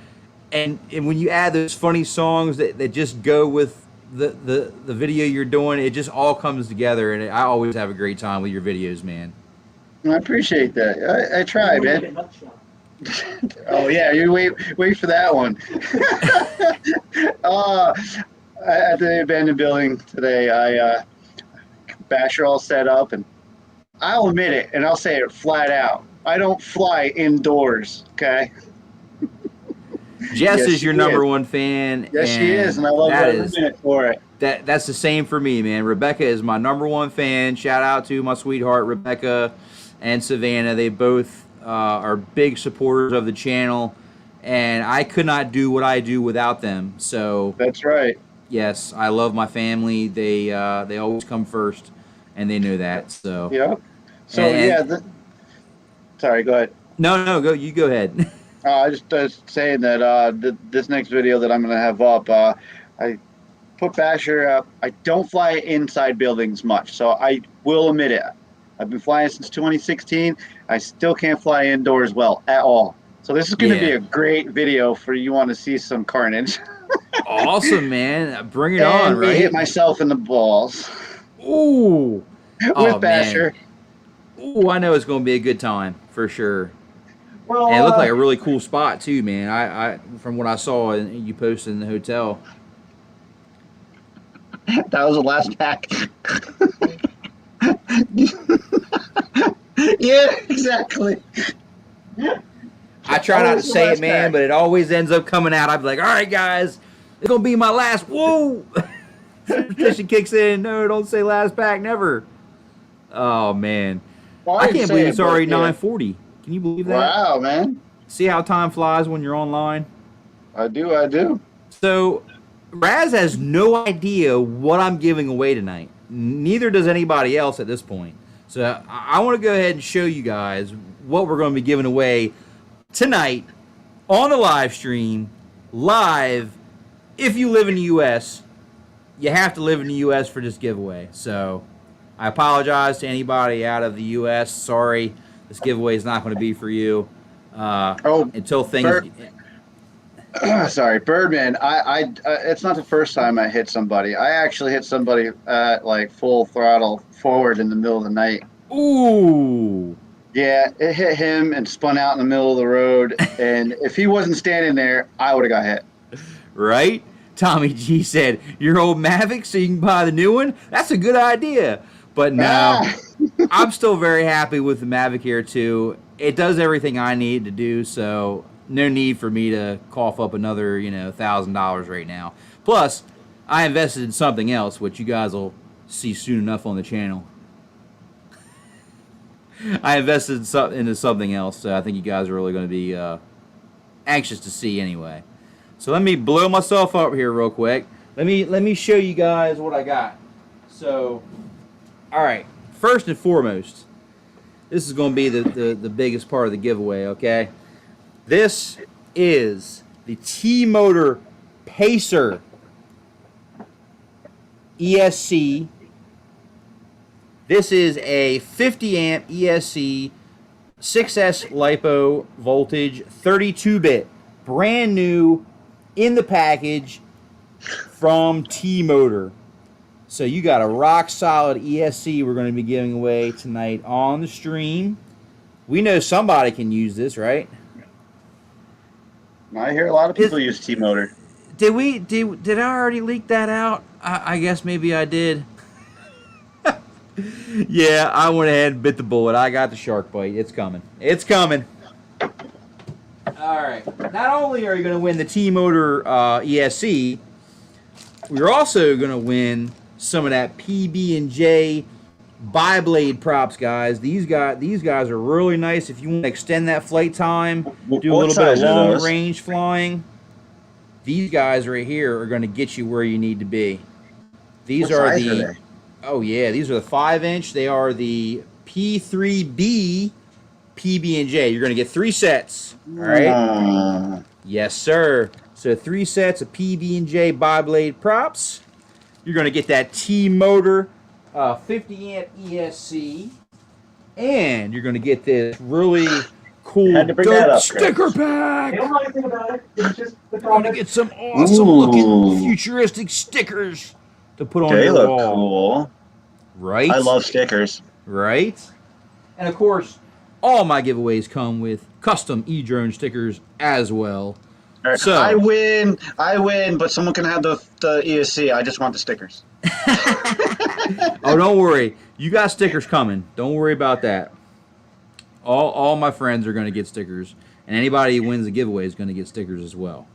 and when you add those funny songs that just go with the video you're doing, it just all comes together, and I always have a great time with your videos, man. I appreciate that. I try, man. Oh yeah, you wait for that one. At the abandoned building today, I Basher all set up, and I'll admit it, and I'll say it flat out. I don't fly indoors, okay? Jess is your number one fan. Yes, she is, and I love every minute for it. That's the same for me, man. Rebecca is my number one fan. Shout out to my sweetheart, Rebecca and Savannah. They both are big supporters of the channel, and I could not do what I do without them. So That's right. yes, I love my family. They always come first, and they know that. So Yeah. So and sorry, go ahead. no, you go ahead. I just saying that this next video that I'm going to have up, I put Basher up. I don't fly inside buildings much, so I will admit it. I've been flying since 2016. I still can't fly indoors well at all. So this is going to be Yeah. a great video for you want to see some carnage. Awesome, man. Bring it And on, me hit right? myself in the balls Ooh. Oh, with man. Basher. Ooh, I know it's going to be a good time for sure. Well, And it looked like a really cool spot too, man. I from what I saw and you posted in the hotel. that was the last pack. Yeah, exactly. I try not to Always the say it, last man, pack. but it always ends up coming out. I'd be like, all right, guys, it's going to be my last. Whoa. Superstition kicks in. No, don't say last pack, never. Oh, man. Well, I didn't can't say believe it, it's but, already yeah. 9:40. Can you believe that? Wow, man. See how time flies when you're online? I do. So, Raz has no idea what I'm giving away tonight. Neither does anybody else at this point. So, I want to go ahead and show you guys what we're going to be giving away tonight on the live stream, live. If you live in the U.S., you have to live in the U.S. for this giveaway. So, I apologize to anybody out of the U.S. Sorry, this giveaway is not going to be for you until things. Sorry, Birdman. It's not the first time I hit somebody. I actually hit somebody at like full throttle forward in the middle of the night. Ooh. Yeah, it hit him and spun out in the middle of the road. And if he wasn't standing there, I would have got hit. Right? Tommy G said, your old Mavic so you can buy the new one? That's a good idea. But no, I'm still very happy with the Mavic Air 2. It does everything I need to do, so no need for me to cough up another, $1,000 right now. Plus, I invested in something else, which you guys will see soon enough on the channel. I invested into something else, so I think you guys are really going to be anxious to see anyway. So let me blow myself up here real quick. Let me show you guys what I got. So, all right. First and foremost, this is going to be the biggest part of the giveaway. Okay, this is the T-Motor Pacer ESC. This is a 50 amp ESC 6S LiPo voltage 32-bit, brand new in the package from T-Motor. So you got a rock solid ESC we're going to be giving away tonight on the stream. We know somebody can use this, right? I hear a lot of people use T-Motor. Did I already leak that out? I guess maybe I did. Yeah, I went ahead and bit the bullet. I got the shark bite. It's coming. It's coming. All right. Not only are you going to win the T-Motor ESC, we're also going to win some of that PB&J bi-blade props, guys. These guys are really nice. If you want to extend that flight time, do a little bit of long range flying, these guys right here are going to get you where you need to be. These are the Oh yeah, these are the 5-inch. They are the P3B PB&J. You're going to get 3 sets. All right? Yes, sir. So 3 sets of PB&J bi-blade props. You're going to get that T-Motor 50 amp ESC. And you're going to get this really cool sticker pack. They don't know anything about it. It's just the You're going to get some awesome looking futuristic stickers to put on your wall. They look cool. Right? I love stickers. Right? And of course, all my giveaways come with custom e-drone stickers as well. So I win, but someone can have the ESC. I just want the stickers. Oh, don't worry. You got stickers coming. Don't worry about that. All my friends are going to get stickers. And anybody who wins the giveaway is going to get stickers as well.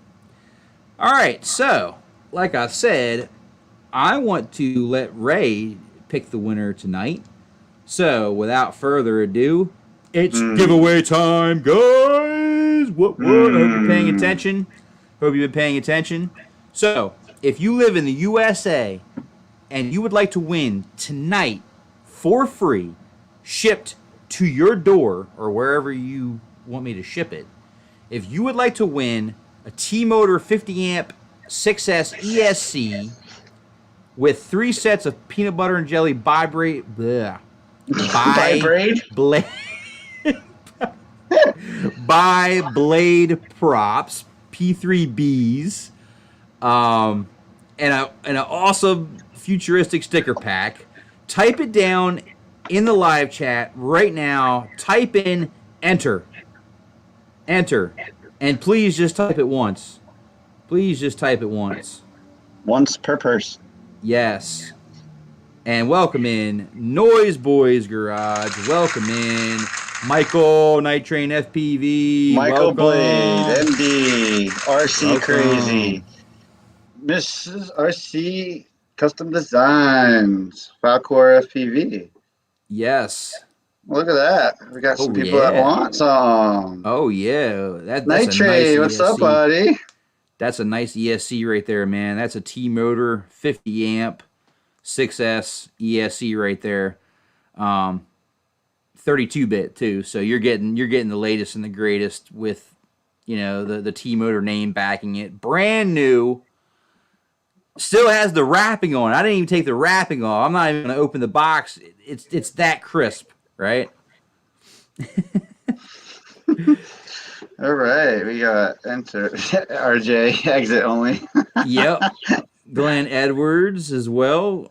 All right, so, like I said, I want to let Ray pick the winner tonight. So, without further ado, It's giveaway time, guys. What? I hope you're paying attention. Hope you've been paying attention. So, if you live in the USA and you would like to win tonight for free, shipped to your door or wherever you want me to ship it, if you would like to win a T-Motor 50 amp 6S ESC with 3 sets of peanut butter and jelly vibrate Vibrate? by Blade props, P3Bs, and an awesome futuristic sticker pack, type it down in the live chat right now. Type in enter. Enter. And please just type it once. Please just type it once. Once per person. Yes. And welcome in Noise Boys Garage. Welcome in Michael Night Train FPV. Michael welcome. Blade, MD, RC Welcome. Crazy, Mrs. RC Custom Designs, Falcor FPV. Yes. Look at that. We got some people yeah. that want some. Oh, yeah. That's Night a Train, nice what's ESC. up, buddy? That's a nice ESC right there, man. That's a T-Motor 50 amp 6S ESC right there. 32-bit too, so you're getting the latest and the greatest with, you know, the T-Motor name backing it. Brand new. Still has the wrapping on. I didn't even take the wrapping off. I'm not even gonna open the box. It's that crisp, right? All right, we got enter RJ exit only. Yep. Glenn Edwards as well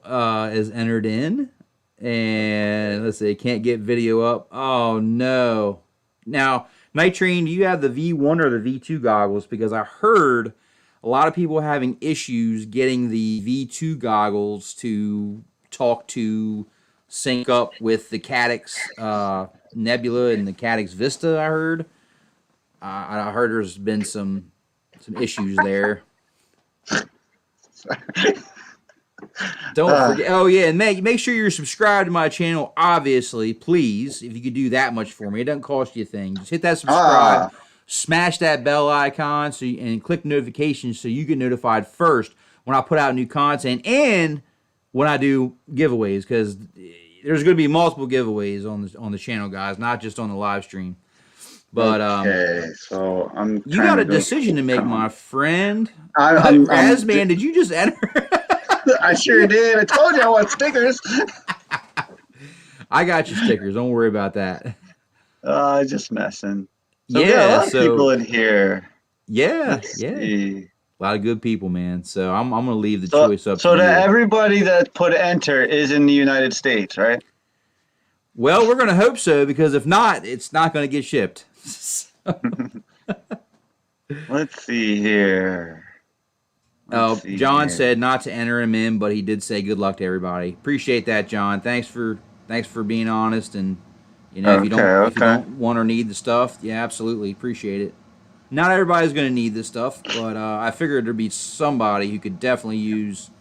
is entered in. And let's see, can't get video up. Oh no. Now, Night Train, do you have the V1 or the V2 goggles? Because I heard a lot of people having issues getting the V2 goggles to talk to sync up with the Cadix Nebula and the Cadix Vista, I heard. I heard there's been some issues there. Don't forget. Oh yeah, and make sure you're subscribed to my channel. Obviously, please, if you could do that much for me, it doesn't cost you a thing. Just hit that subscribe, smash that bell icon, and click notifications so you get notified first when I put out new content and when I do giveaways. Because there's going to be multiple giveaways on the channel, guys, not just on the live stream. But okay, so you got a decision to make, my friend. Razzman, did you just enter? I sure did. I told you I want stickers. I got your stickers. Don't worry about that. Just messing. So yeah, we got a lot of people in here. Yeah, Let's see. A lot of good people, man. So I'm gonna leave the choice up. So to you. Everybody that put enter is in the United States, right? Well, we're gonna hope so, because if not, it's not gonna get shipped. Let's see here. John said not to enter him in, but he did say good luck to everybody. Appreciate that, John. Thanks for being honest, and you know, if you don't want or need the stuff, yeah, absolutely appreciate it. Not everybody's going to need this stuff, but I figured there'd be somebody who could definitely use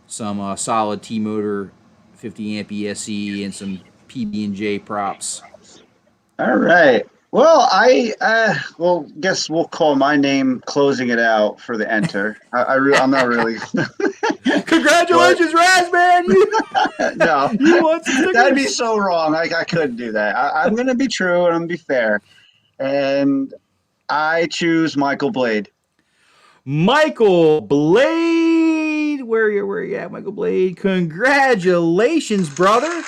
some solid T-Motor 50 amp ESC and some PB&J props. All right. Well, I guess we'll call my name closing it out for the enter. I'm not really. Congratulations, Razzman! No, you want some stickers? That'd be so wrong. I couldn't do that. I'm going to be true and I'm going to be fair. And I choose Michael Blade. Michael Blade! Where you at, Michael Blade? Congratulations, brother!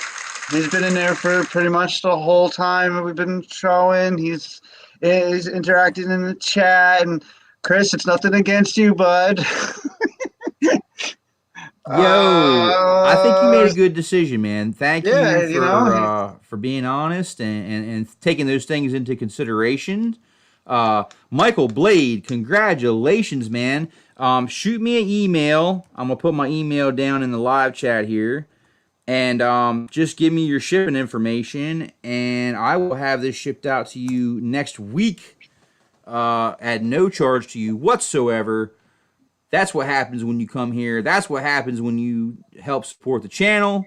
He's been in there for pretty much the whole time we've been showing. He's interacting in the chat. And Chris, it's nothing against you, bud. Yo, I think you made a good decision, man. Thank you for being honest and taking those things into consideration. Michael Blade, congratulations, man. Shoot me an email. I'm going to put my email down in the live chat here. And just give me your shipping information, and I will have this shipped out to you next week at no charge to you whatsoever. That's what happens when you come here. That's what happens when you help support the channel.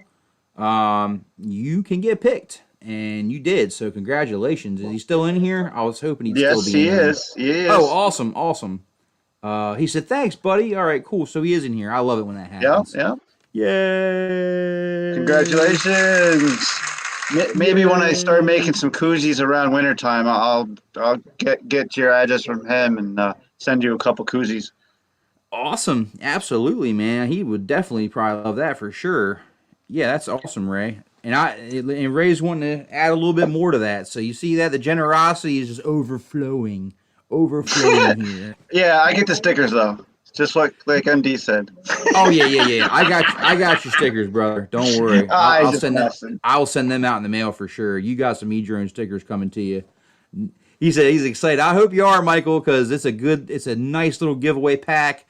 You can get picked. and you did. So congratulations. Is he still in here? I was hoping he'd still Yes, be he in here. is. He is. Oh, awesome, awesome. He said, "Thanks, buddy." All right, cool. So he is in here. I love it when that Yeah, happens. yeah. Yay! Congratulations. Maybe when I start making some koozies around wintertime, I'll get your address from him and send you a couple koozies. Awesome, absolutely, man. He would definitely probably love that for sure. Yeah, that's awesome, Ray. And Ray's wanting to add a little bit more to that. So you see that the generosity is just overflowing here. Yeah, I get the stickers though, just like MD said. Oh yeah. I got your stickers, brother. Don't worry. I I'll just send them. messing. I'll send them out in the mail for sure. You got some e-drone stickers coming to you. He said he's excited. I hope you are, Michael, because it's a nice little giveaway pack,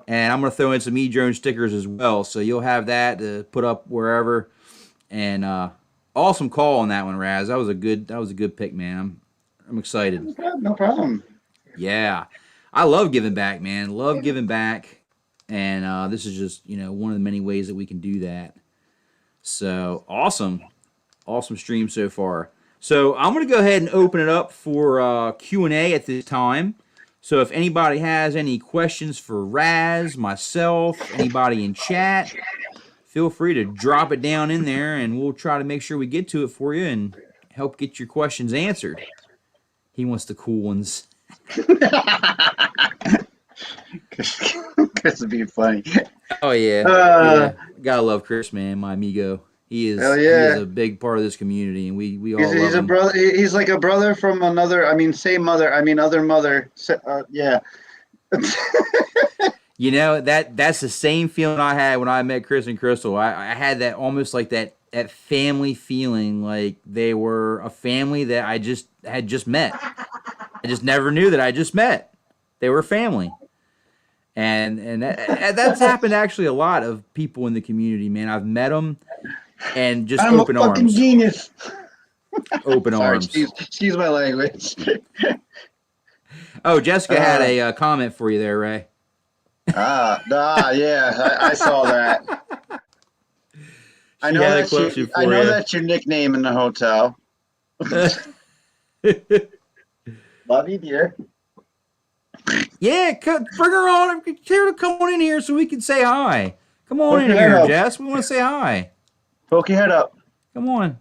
and I'm gonna throw in some e-drone stickers as well. So you'll have that to put up wherever. And awesome call on that one, Raz. That was a good pick, man. I'm excited. No problem. Yeah, I love giving back, man. Love giving back, and this is just one of the many ways that we can do that. So awesome stream so far. So I'm gonna go ahead and open it up for Q&A at this time. So if anybody has any questions for Raz, myself, anybody in chat, feel free to drop it down in there, and we'll try to make sure we get to it for you and help get your questions answered. He wants the cool ones. Chris would be funny. Oh yeah. Gotta love Chris, man, my amigo. He is. Hell He yeah. is a big part of this community, and we all He's love a him. brother. He's like a brother from another. I mean, same mother. I mean, other mother. Yeah. That's the same feeling I had when I met Chris and Crystal. I had that almost like that family feeling, like they were a family that I had just met. I just never knew that I just met. They were family. And that's happened actually a lot of people in the community, man. I've met them and just I'm open a fucking arms. genius. Open Sorry, arms. excuse my language. Oh, Jessica had a comment for you there, Ray. Yeah, I saw that. I know that's your nickname in the hotel. Love you, dear. Yeah, bring her on. Tell her to come on in here so we can say hi. Come on Poke in your here, head up. Jess. We want to say hi. Poke your head up. Come on.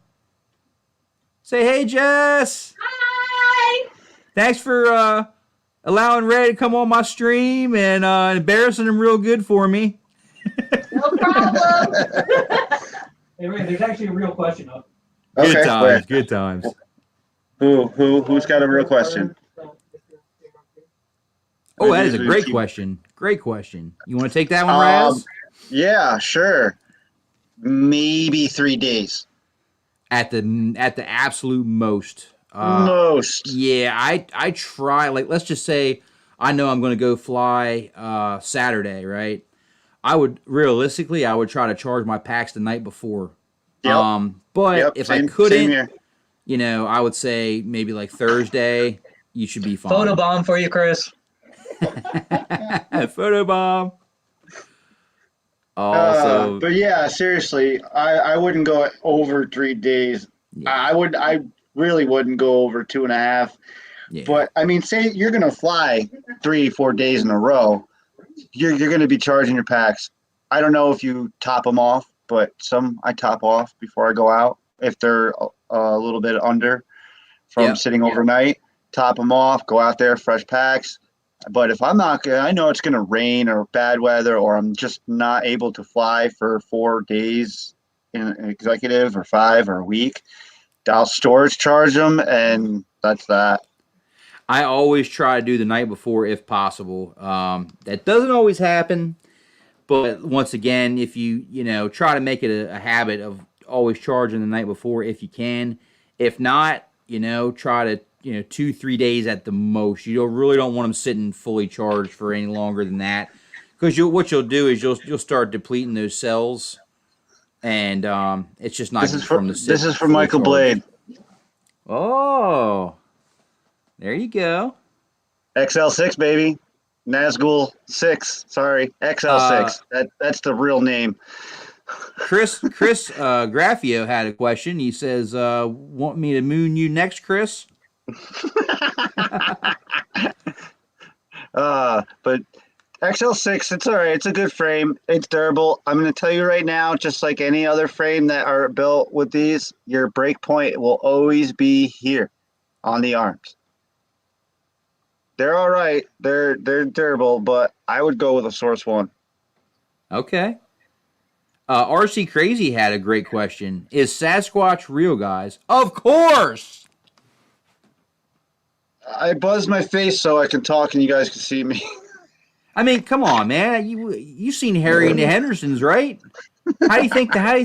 Say hey, Jess. Hi. Thanks for allowing Ray to come on my stream and embarrassing him real good for me. No problem. Hey, Ray, there's actually a real question up. Good Okay, times. Good times. Who's got a real question? Oh, that is a great question. Great question. You want to take that one, Raz? Yeah, sure. Maybe 3 days. At the absolute most. Most. Yeah, I try. Like, let's just say I know I'm going to go fly Saturday, right? I would try to charge my packs the night before. Yep. But if I Same couldn't, here. I would say maybe like Thursday. You should be fine. Photobomb for you, Chris. Photobomb. Also, But yeah, seriously, I wouldn't go over 3 days. yeah, I really wouldn't go over 2.5. yeah. But I mean, say you're gonna fly 3-4 days in a row, you're gonna be charging your packs. I don't know if you top them off, but some I top off before I go out if they're a little bit under from sitting overnight. Top them off, go out there, fresh packs. But if I'm not, I know it's going to rain or bad weather, or I'm just not able to fly for 4 days in executive or 5 or a week, I'll storage charge them, and that's that. I always try to do the night before if possible. That doesn't always happen, but once again, if you try to make it a habit of always charging the night before if you can. If not, try to 2-3 days at the most. You really don't want them sitting fully charged for any longer than that, because what you'll do is you'll start depleting those cells, and it's just not This good is for them to sit. This is for fully Michael charged. Blade. Oh, there you go. XL6 baby, Nazgul 6. Sorry, XL6. That's the real name. Chris Graffio had a question. He says, "Want me to moon you next, Chris?" But XL6, it's all right. It's a good frame. It's durable. I'm going to tell you right now, just like any other frame that are built with these, your break point will always be here on the arms. They're all right. They're durable, but I would go with a Source One. Okay. RC Crazy had a great question. Is Sasquatch real, guys? Of course. I buzzed my face so I can talk and you guys can see me. I mean, come on, man. You seen Harry and the Hendersons, right? How do you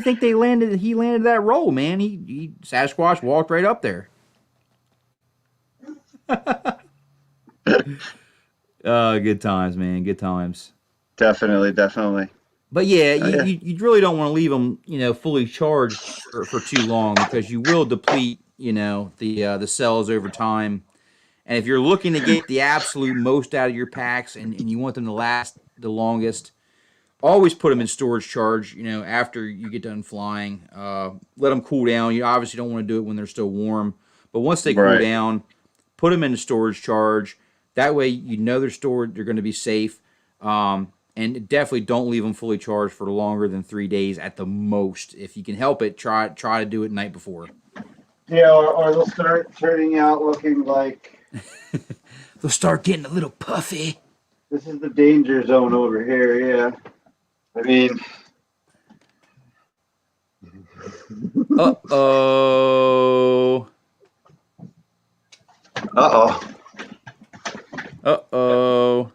think they landed? He landed that role, man. He Sasquatch walked right up there. Good times, man. Good times. Definitely. But yeah, you really don't want to leave them, fully charged for too long because you will deplete, the cells over time. And if you're looking to get the absolute most out of your packs and you want them to last the longest, always put them in storage charge, after you get done flying. Let them cool down. You obviously don't want to do it when they're still warm. But once they cool down, put them in storage charge. That way they're stored, they're going to be safe. And definitely don't leave them fully charged for longer than 3 days at the most. If you can help it, try to do it night before. Yeah, or they'll start turning out looking like... They'll start getting a little puffy. This is the danger zone over here, yeah. I mean... Uh-oh. Uh-oh. Uh-oh.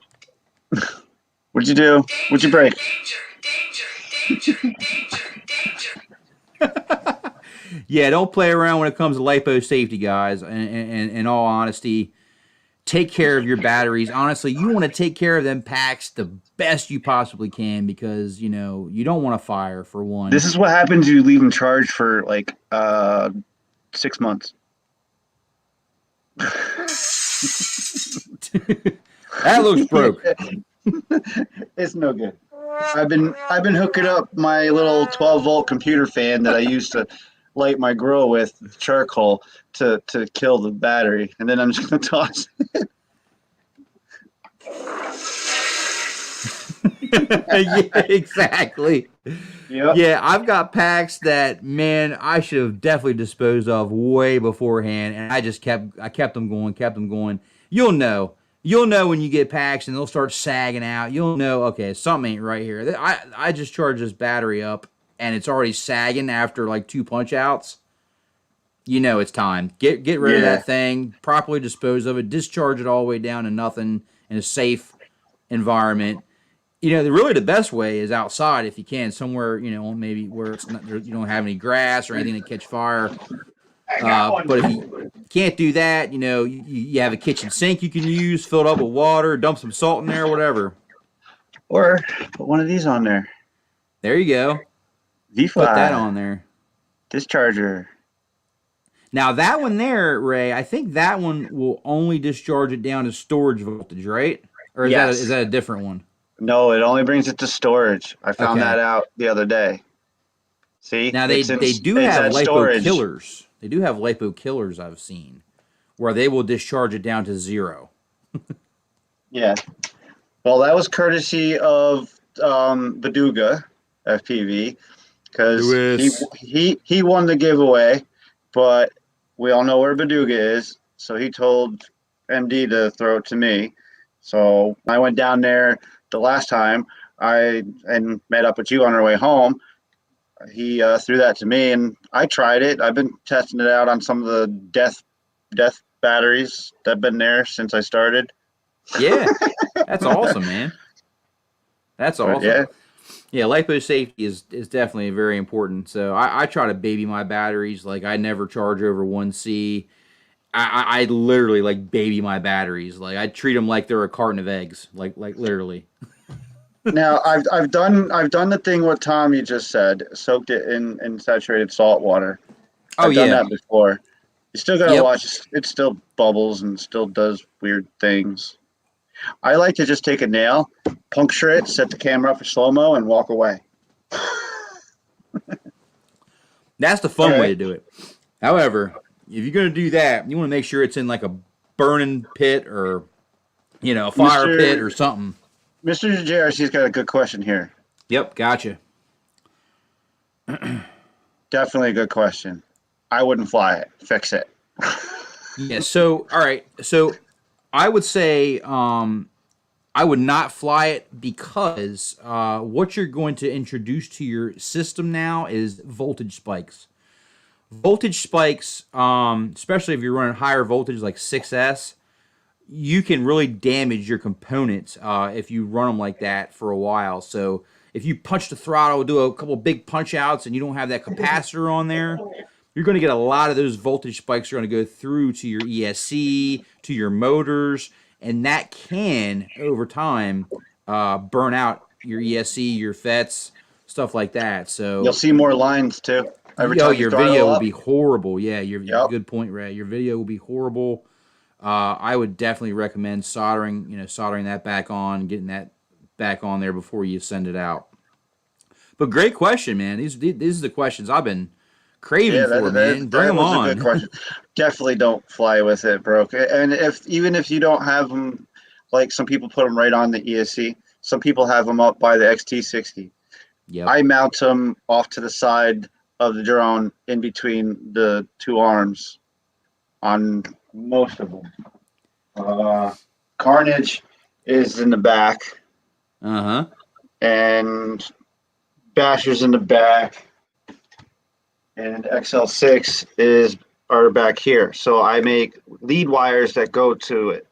What'd you do? What'd you break? Danger. Yeah, don't play around when it comes to lipo safety, guys. And in all honesty, take care of your batteries. Honestly, you want to take care of them packs the best you possibly can because, you don't want to fire, for one. This is what happens you leave them charged for, 6 months. That looks broke. It's no good. I've been hooking up my little 12-volt computer fan that I used to light my grill with charcoal to kill the battery, and then I'm just gonna toss it. Yeah, exactly. Yep. Yeah, I've got packs that, man, I should have definitely disposed of way beforehand, and I kept them going. You'll know when you get packs and they'll start sagging out. You'll know, okay, something ain't right here. I just charged this battery up and it's already sagging after like 2 punch outs. It's time. Get rid of that thing, properly dispose of it, discharge it all the way down to nothing in a safe environment. Really the best way is outside if you can, somewhere, maybe where it's not, you don't have any grass or anything to catch fire. But if you can't do that, you have a kitchen sink you can use, fill it up with water, dump some salt in there, whatever. Or put one of these on there. There you go. V-Fly. Put that on there. Discharger. Now that one there, Ray, I think that one will only discharge it down to storage voltage, right? Or is that a different one? No, it only brings it to storage. I found that out the other day. See? Now they do have lipo killers. They do have lipo killers I've seen where they will discharge it down to 0. Yeah. Well, that was courtesy of Baduga FPV because he won the giveaway, but we all know where Baduga is, so he told MD to throw it to me. So I went down there the last time and met up with you on our way home. He threw that to me, and I tried it. I've been testing it out on some of the death batteries that have been there since I started. Yeah, that's awesome, man. That's awesome. Yeah, lipo safety is definitely very important. So I try to baby my batteries. Like, I never charge over 1C. I literally baby my batteries. Like, I treat them like they're a carton of eggs. Like literally. Now I've done the thing what Tommy just said. Soaked it in saturated salt water. I've done that before. You still gotta watch. It still bubbles and still does weird things. I like to just take a nail, puncture it, set the camera up for slow-mo, and walk away. That's the fun way to do it. However, if you're going to do that, you want to make sure it's in like a burning pit or, a fire pit or something. Mr. JRC's got a good question here. Yep, gotcha. Definitely a good question. I wouldn't fly it. Fix it. Yeah, so, all right. So I would say I would not fly it because what you're going to introduce to your system now is voltage spikes. Voltage spikes, especially if you're running higher voltage like 6S, you can really damage your components if you run them like that for a while. So if you punch the throttle, do a couple big punch outs, and you don't have that capacitor on there, you're going to get a lot of those voltage spikes are going to go through to your ESC, to your motors, and that can, over time, burn out your ESC, your FETs, stuff like that. So you'll see more lines too. Every time your video will be horrible. Yeah, good point, Ray. Your video will be horrible. I would definitely recommend soldering that back on, getting that back on there before you send it out. But great question, man. These are the questions I've been craving for, man. Bring them on. A good question. Definitely don't fly with it broke. And even if you don't have them, like some people put them right on the ESC, some people have them up by the XT60. Yep. I mount them off to the side of the drone in between the two arms on most of them. Carnage is in the back. And Basher's in the back. And XL6 are back here. So I make lead wires that go to it.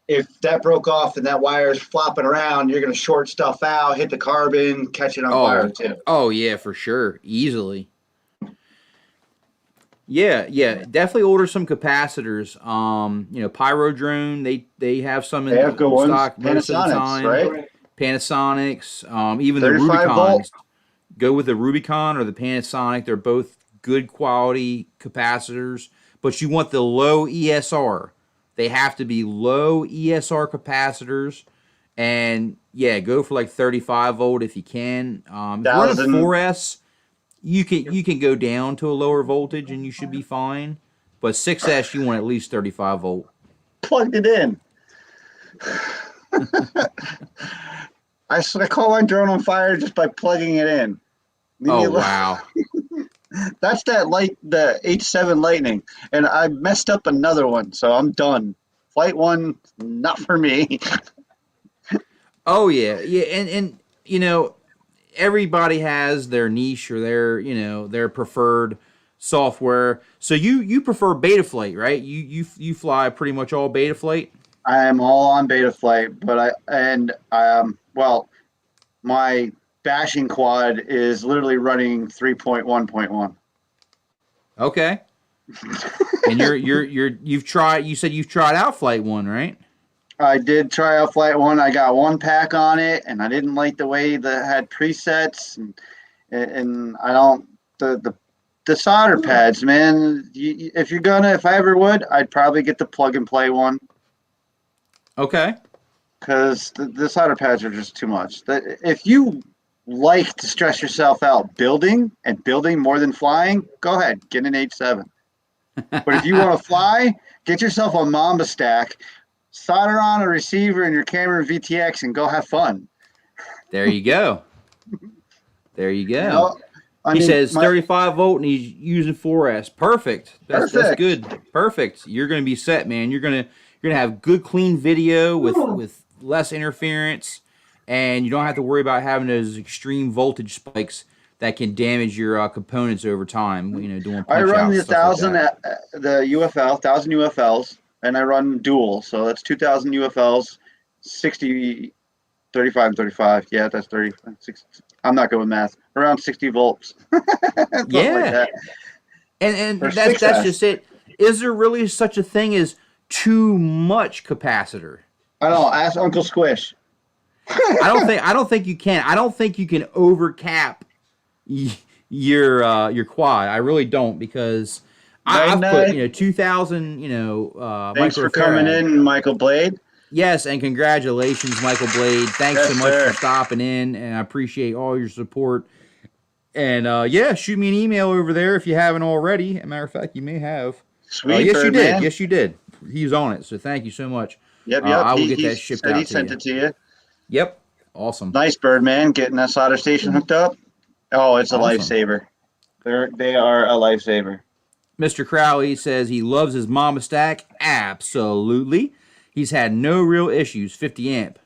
If that broke off and that wire is flopping around, you're going to short stuff out, hit the carbon, catch it on fire too. Oh, yeah, for sure. Easily. Yeah, definitely order some capacitors. Pyro Drone, they have some in stock most of the time. Right? Panasonics, even the Rubicons. Volt. Go with the Rubicon or the Panasonic. They're both good quality capacitors, but you want the low ESR. They have to be low ESR capacitors, and go for like 35 volt if you can. If you're running 4S, you can go down to a lower voltage and you should be fine. But 6S, you want at least 35 volt. Plugged it in. I caught my drone on fire just by plugging it in. Wow. That's the H7 Lightning, and I messed up another one, so I'm done. Flight 1, not for me. Oh yeah, and everybody has their niche or their preferred software. So you prefer Betaflight, right? You fly pretty much all Betaflight. I am all on Betaflight, but my bashing quad is literally running 3.1.1. Okay. And you said you've tried out Flight 1, right? I did try out Flight 1. I got one pack on it, and I didn't like the way that had presets, and I don't the solder pads, man. If I ever would, I'd probably get the plug and play one. Okay. Because the solder pads are just too much. If you like to stress yourself out building more than flying, go ahead, get an H7. But if you want to fly, get yourself a Mamba stack, solder on a receiver in your Cameron VTX, and go have fun. There you go. There you go. He says 35 volt and he's using 4S. Perfect. That's good. Perfect. You're going to be set, man. You're going to have good, clean video with less interference, and you don't have to worry about having those extreme voltage spikes that can damage your components over time. Doing I run the 1,000 the UFL, 1,000 UFLs, and I run dual, so that's 2,000 UFLs, 60, 35, and 35. Yeah, that's 30. 60, I'm not good with math. Around 60 volts. Yeah, like that. And that's just it. Is there really such a thing as too much capacitor? I don't know. Ask Uncle Squish. I don't think you can. I don't think you can overcap your quad. I really don't, because I've put 2,000 Thanks for coming in, Michael Blade. Yes, and congratulations, Michael Blade. Thanks so much for stopping in, and I appreciate all your support. And yeah, shoot me an email over there if you haven't already. As a matter of fact, you may have. Sweet Yes, you bird, did. man. Yes, you did. He's on it. So thank you so much. Yep. I will get He that shipped said he out to sent you. it to you. Yep. Awesome. Nice bird, man. Getting that solder station hooked up. Oh, it's a Awesome. lifesaver. They are a lifesaver. Mr. Crowley says he loves his Mama stack. Absolutely. He's had no real issues. 50 amp.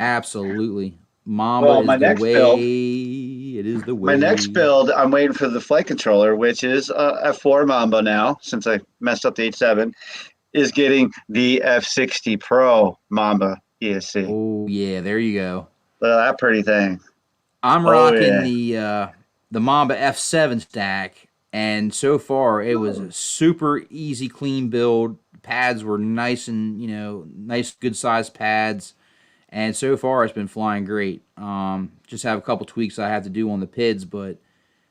Absolutely. Mamba Well, is the way. It is the way. my next build, I'm waiting for the flight controller, which is a F4 Mamba now, since I messed up the H7, is getting the F60 Pro Mamba ESC. Oh yeah, there you go. Look at that pretty thing. I'm Oh, rocking yeah. the Mamba F7 stack, and so far it was a super easy, clean build. Pads were nice and nice, good sized pads, and so far it's been flying great. Just have a couple tweaks I have to do on the PIDs, but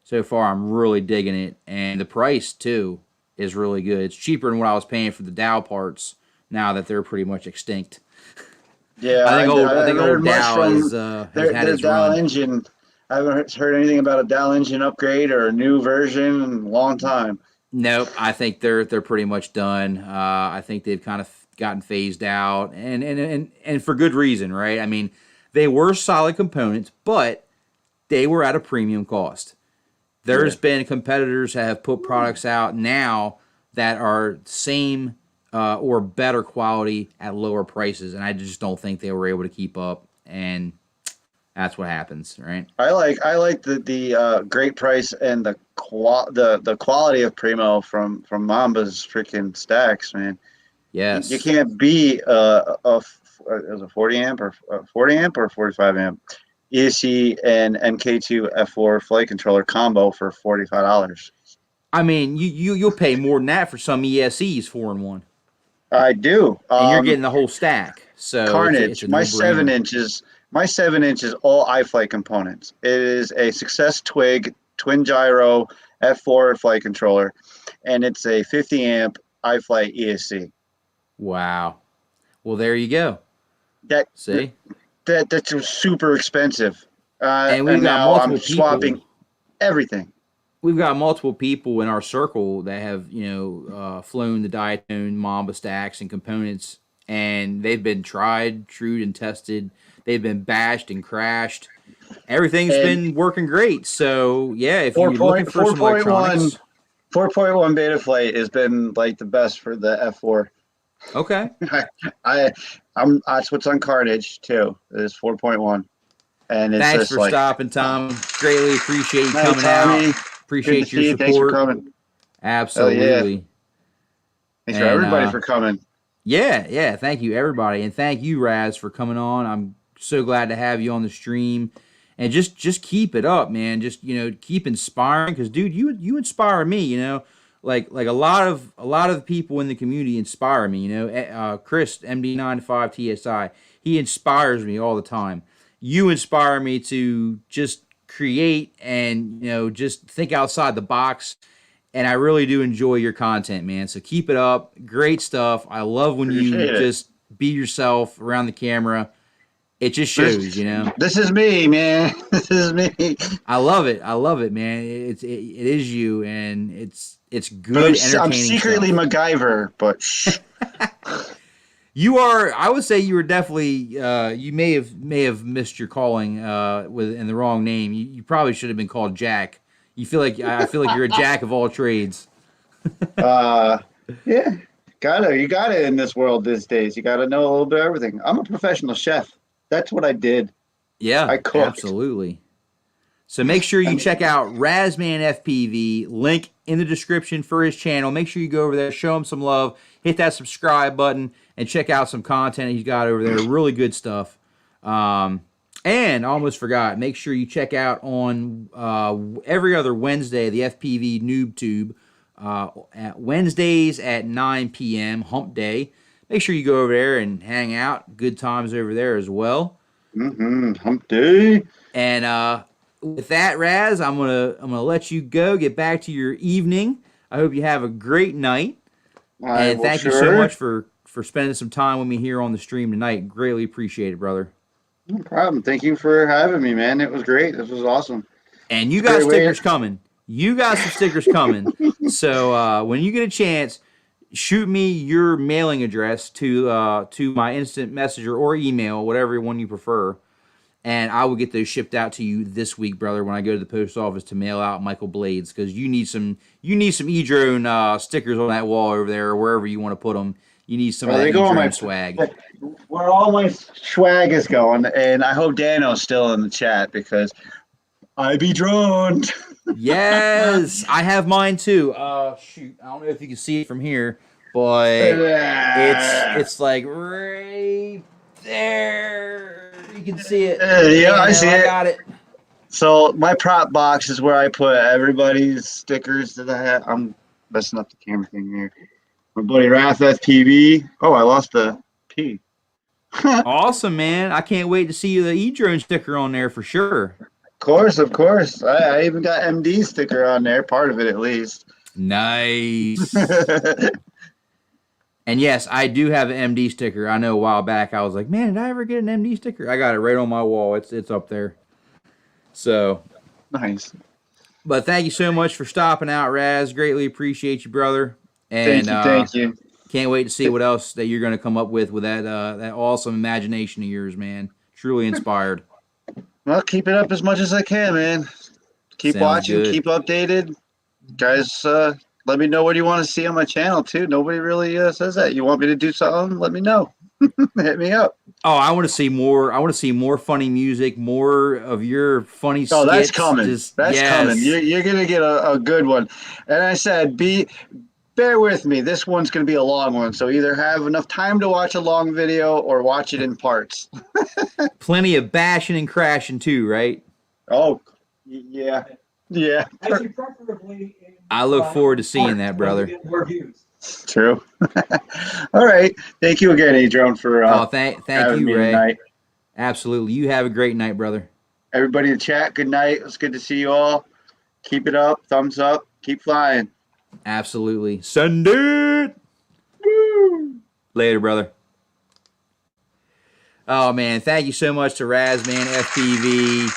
so far I'm really digging it, and the price too is really good. It's cheaper than what I was paying for the Dow parts. Now that they're pretty much extinct. Yeah, I think haven't old heard much Dow from has had their its Dow run. engine. I haven't heard anything about a Dow engine upgrade or a new version in a long time. Nope, I think they're pretty much done. I think they've kind of gotten phased out, and for good reason, right? I mean, they were solid components, but they were at a premium cost. There's been competitors that have put products out now that are same or better quality at lower prices, and I just don't think they were able to keep up, and that's what happens, right? I like the great price and the quality of Primo from Mamba's freaking stacks, man. You Yes. can't beat is a 40 amp or 40 amp or 45 amp ESC and MK2 F4 flight controller combo for $45. I mean, you'll pay more than that for some ESEs 4-in-1, I do. and you're getting the whole stack. So it's Carnage. a My no-brainer. 7 inches, all iFlight components. It is a Success Twig twin gyro F4 flight controller, and it's a 50 amp iFlight ESC. Wow. Well, there you go. That See, that's super expensive. and we've And got now I'm multiple swapping people. everything. We've got multiple people in our circle that have flown the Diatone Mamba stacks and components, and they've been tried, true, and tested. They've been bashed and crashed. Everything's And been working great. So yeah, if 4 you're looking point, for some 4.1 electronics, 4.1 beta flight has been like the best for the F4. okay. That's what's on Carnage too. Is 4.1, and it's Thanks just for like, stopping, Tom. Greatly appreciate you hey, coming Tommy, out. good to Appreciate your see you. Thanks for support. coming. Absolutely. Thanks for And everybody for coming. yeah. Thank you, everybody, and thank you, Raz, for coming on. I'm so glad to have you on the stream, and just keep it up, man. Just keep inspiring, because dude, you inspire me. Like a lot of people in the community inspire me. Chris MD95 TSI, he inspires me all the time. You inspire me to just create and just think outside the box, and I really do enjoy your content, man. So keep it up. Great stuff. I love when you Appreciate it. just be yourself around the camera. It just shows, This is me, man. This is me. I love it. I love it, man. It is you, and it's good, But I'm entertaining secretly stuff. MacGyver, but shh. You are. I would say you were definitely. You may have missed your calling in the wrong name. You probably should have been called Jack. I feel like you're a jack of all trades. Yeah, you gotta in this world these days. You gotta know a little bit of everything. I'm a professional chef. That's what I did. Yeah, I cooked. absolutely. So make sure you check out razzmanFPV. Link in the description for his channel. Make sure you go over there, show him some love, hit that subscribe button, and check out some content he's got over there. Really good stuff. And I almost forgot, make sure you check out on every other Wednesday the FPV Noob Tube at Wednesdays at 9 p.m. Hump Day. Make sure you go over there and hang out. Good times over there as well. Hump day. And with that, Raz, I'm gonna let you go. Get back to your evening. I hope you have a great night. And thank you so much for spending some time with me here on the stream tonight. Greatly appreciate it, brother. No problem. Thank you for having me, man. It was great. This was awesome. And you got Great way stickers coming. You got some stickers coming. So when you get a chance, shoot me your mailing address to my instant messenger or email, whatever one you prefer, and I will get those shipped out to you this week, brother. When I go to the post office to mail out Michael Blades, because you need some E-Drone stickers on that wall over there, or wherever you want to put them. You need some of that E-Drone swag. Where all my swag is going, and I hope Dano's still in the chat because I be droned. Yes, I have mine too. Shoot, I don't know if you can see it from here, but it's like right there. You can see it. Yeah, I see it. I got it. So my prop box is where I put everybody's stickers that I have. I'm messing up the camera thing here. My buddy razzmanFPV. Oh, I lost the P. Awesome, man. I can't wait to see the E-Drone sticker on there for sure. Of course. I even got MD sticker on there, part of it at least. Nice. And yes, I do have an MD sticker. I know a while back I was like, man, did I ever get an MD sticker? I got it right on my wall. It's up there. So Nice. But thank you so much for stopping out, Raz. Greatly appreciate you, brother. And Thank you. Can't wait to see what else that you're going to come up with that awesome imagination of yours, man. Truly inspired. Well, keep it up as much as I can, man. Keep Sounds watching, good. keep updated. Guys, let me know what you want to see on my channel, too. Nobody really says that. You want me to do something? Let me know. Hit me up. Oh, I want to see more. I want to see more funny music, more of your funny skits. Oh, that's coming. That's yes. coming. You're going to get a good one. And I said, bear with me. This one's going to be a long one. So either have enough time to watch a long video or watch it in parts. Plenty of bashing and crashing, too, right? Oh, yeah. Yeah. Actually, preferably in, I look forward to seeing that, brother. Get more views. True. All right. Thank you again, E-Drone, for thank having me you, Ray. tonight. Absolutely. You have a great night, brother. Everybody in the chat, good night. It's good to see you all. Keep it up. Thumbs up. Keep flying. Absolutely. Send it. Woo. Later, brother. Oh, man. Thank you so much to razzmanFPV.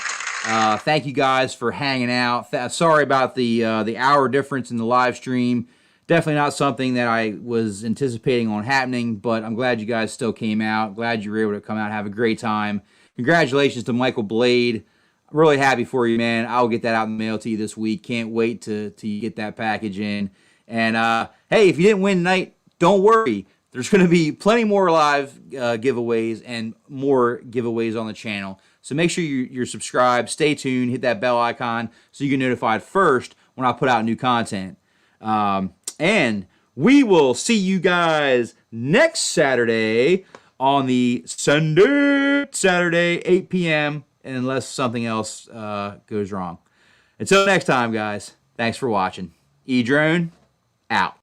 Thank you guys for hanging out. Sorry about the hour difference in the live stream. Definitely not something that I was anticipating on happening, but I'm glad you guys still came out. Glad you were able to come out and have a great time. Congratulations to Michael Blade. I'm really happy for you, man. I'll get that out in the mail to you this week. Can't wait to get that package in. And, hey, if you didn't win tonight, don't worry. There's going to be plenty more live giveaways and more giveaways on the channel. So make sure you're subscribed. Stay tuned. Hit that bell icon so you get notified first when I put out new content. And we will see you guys next Saturday on the Saturday, 8 p.m., unless something else goes wrong. Until next time, guys, thanks for watching. E-Drone, out.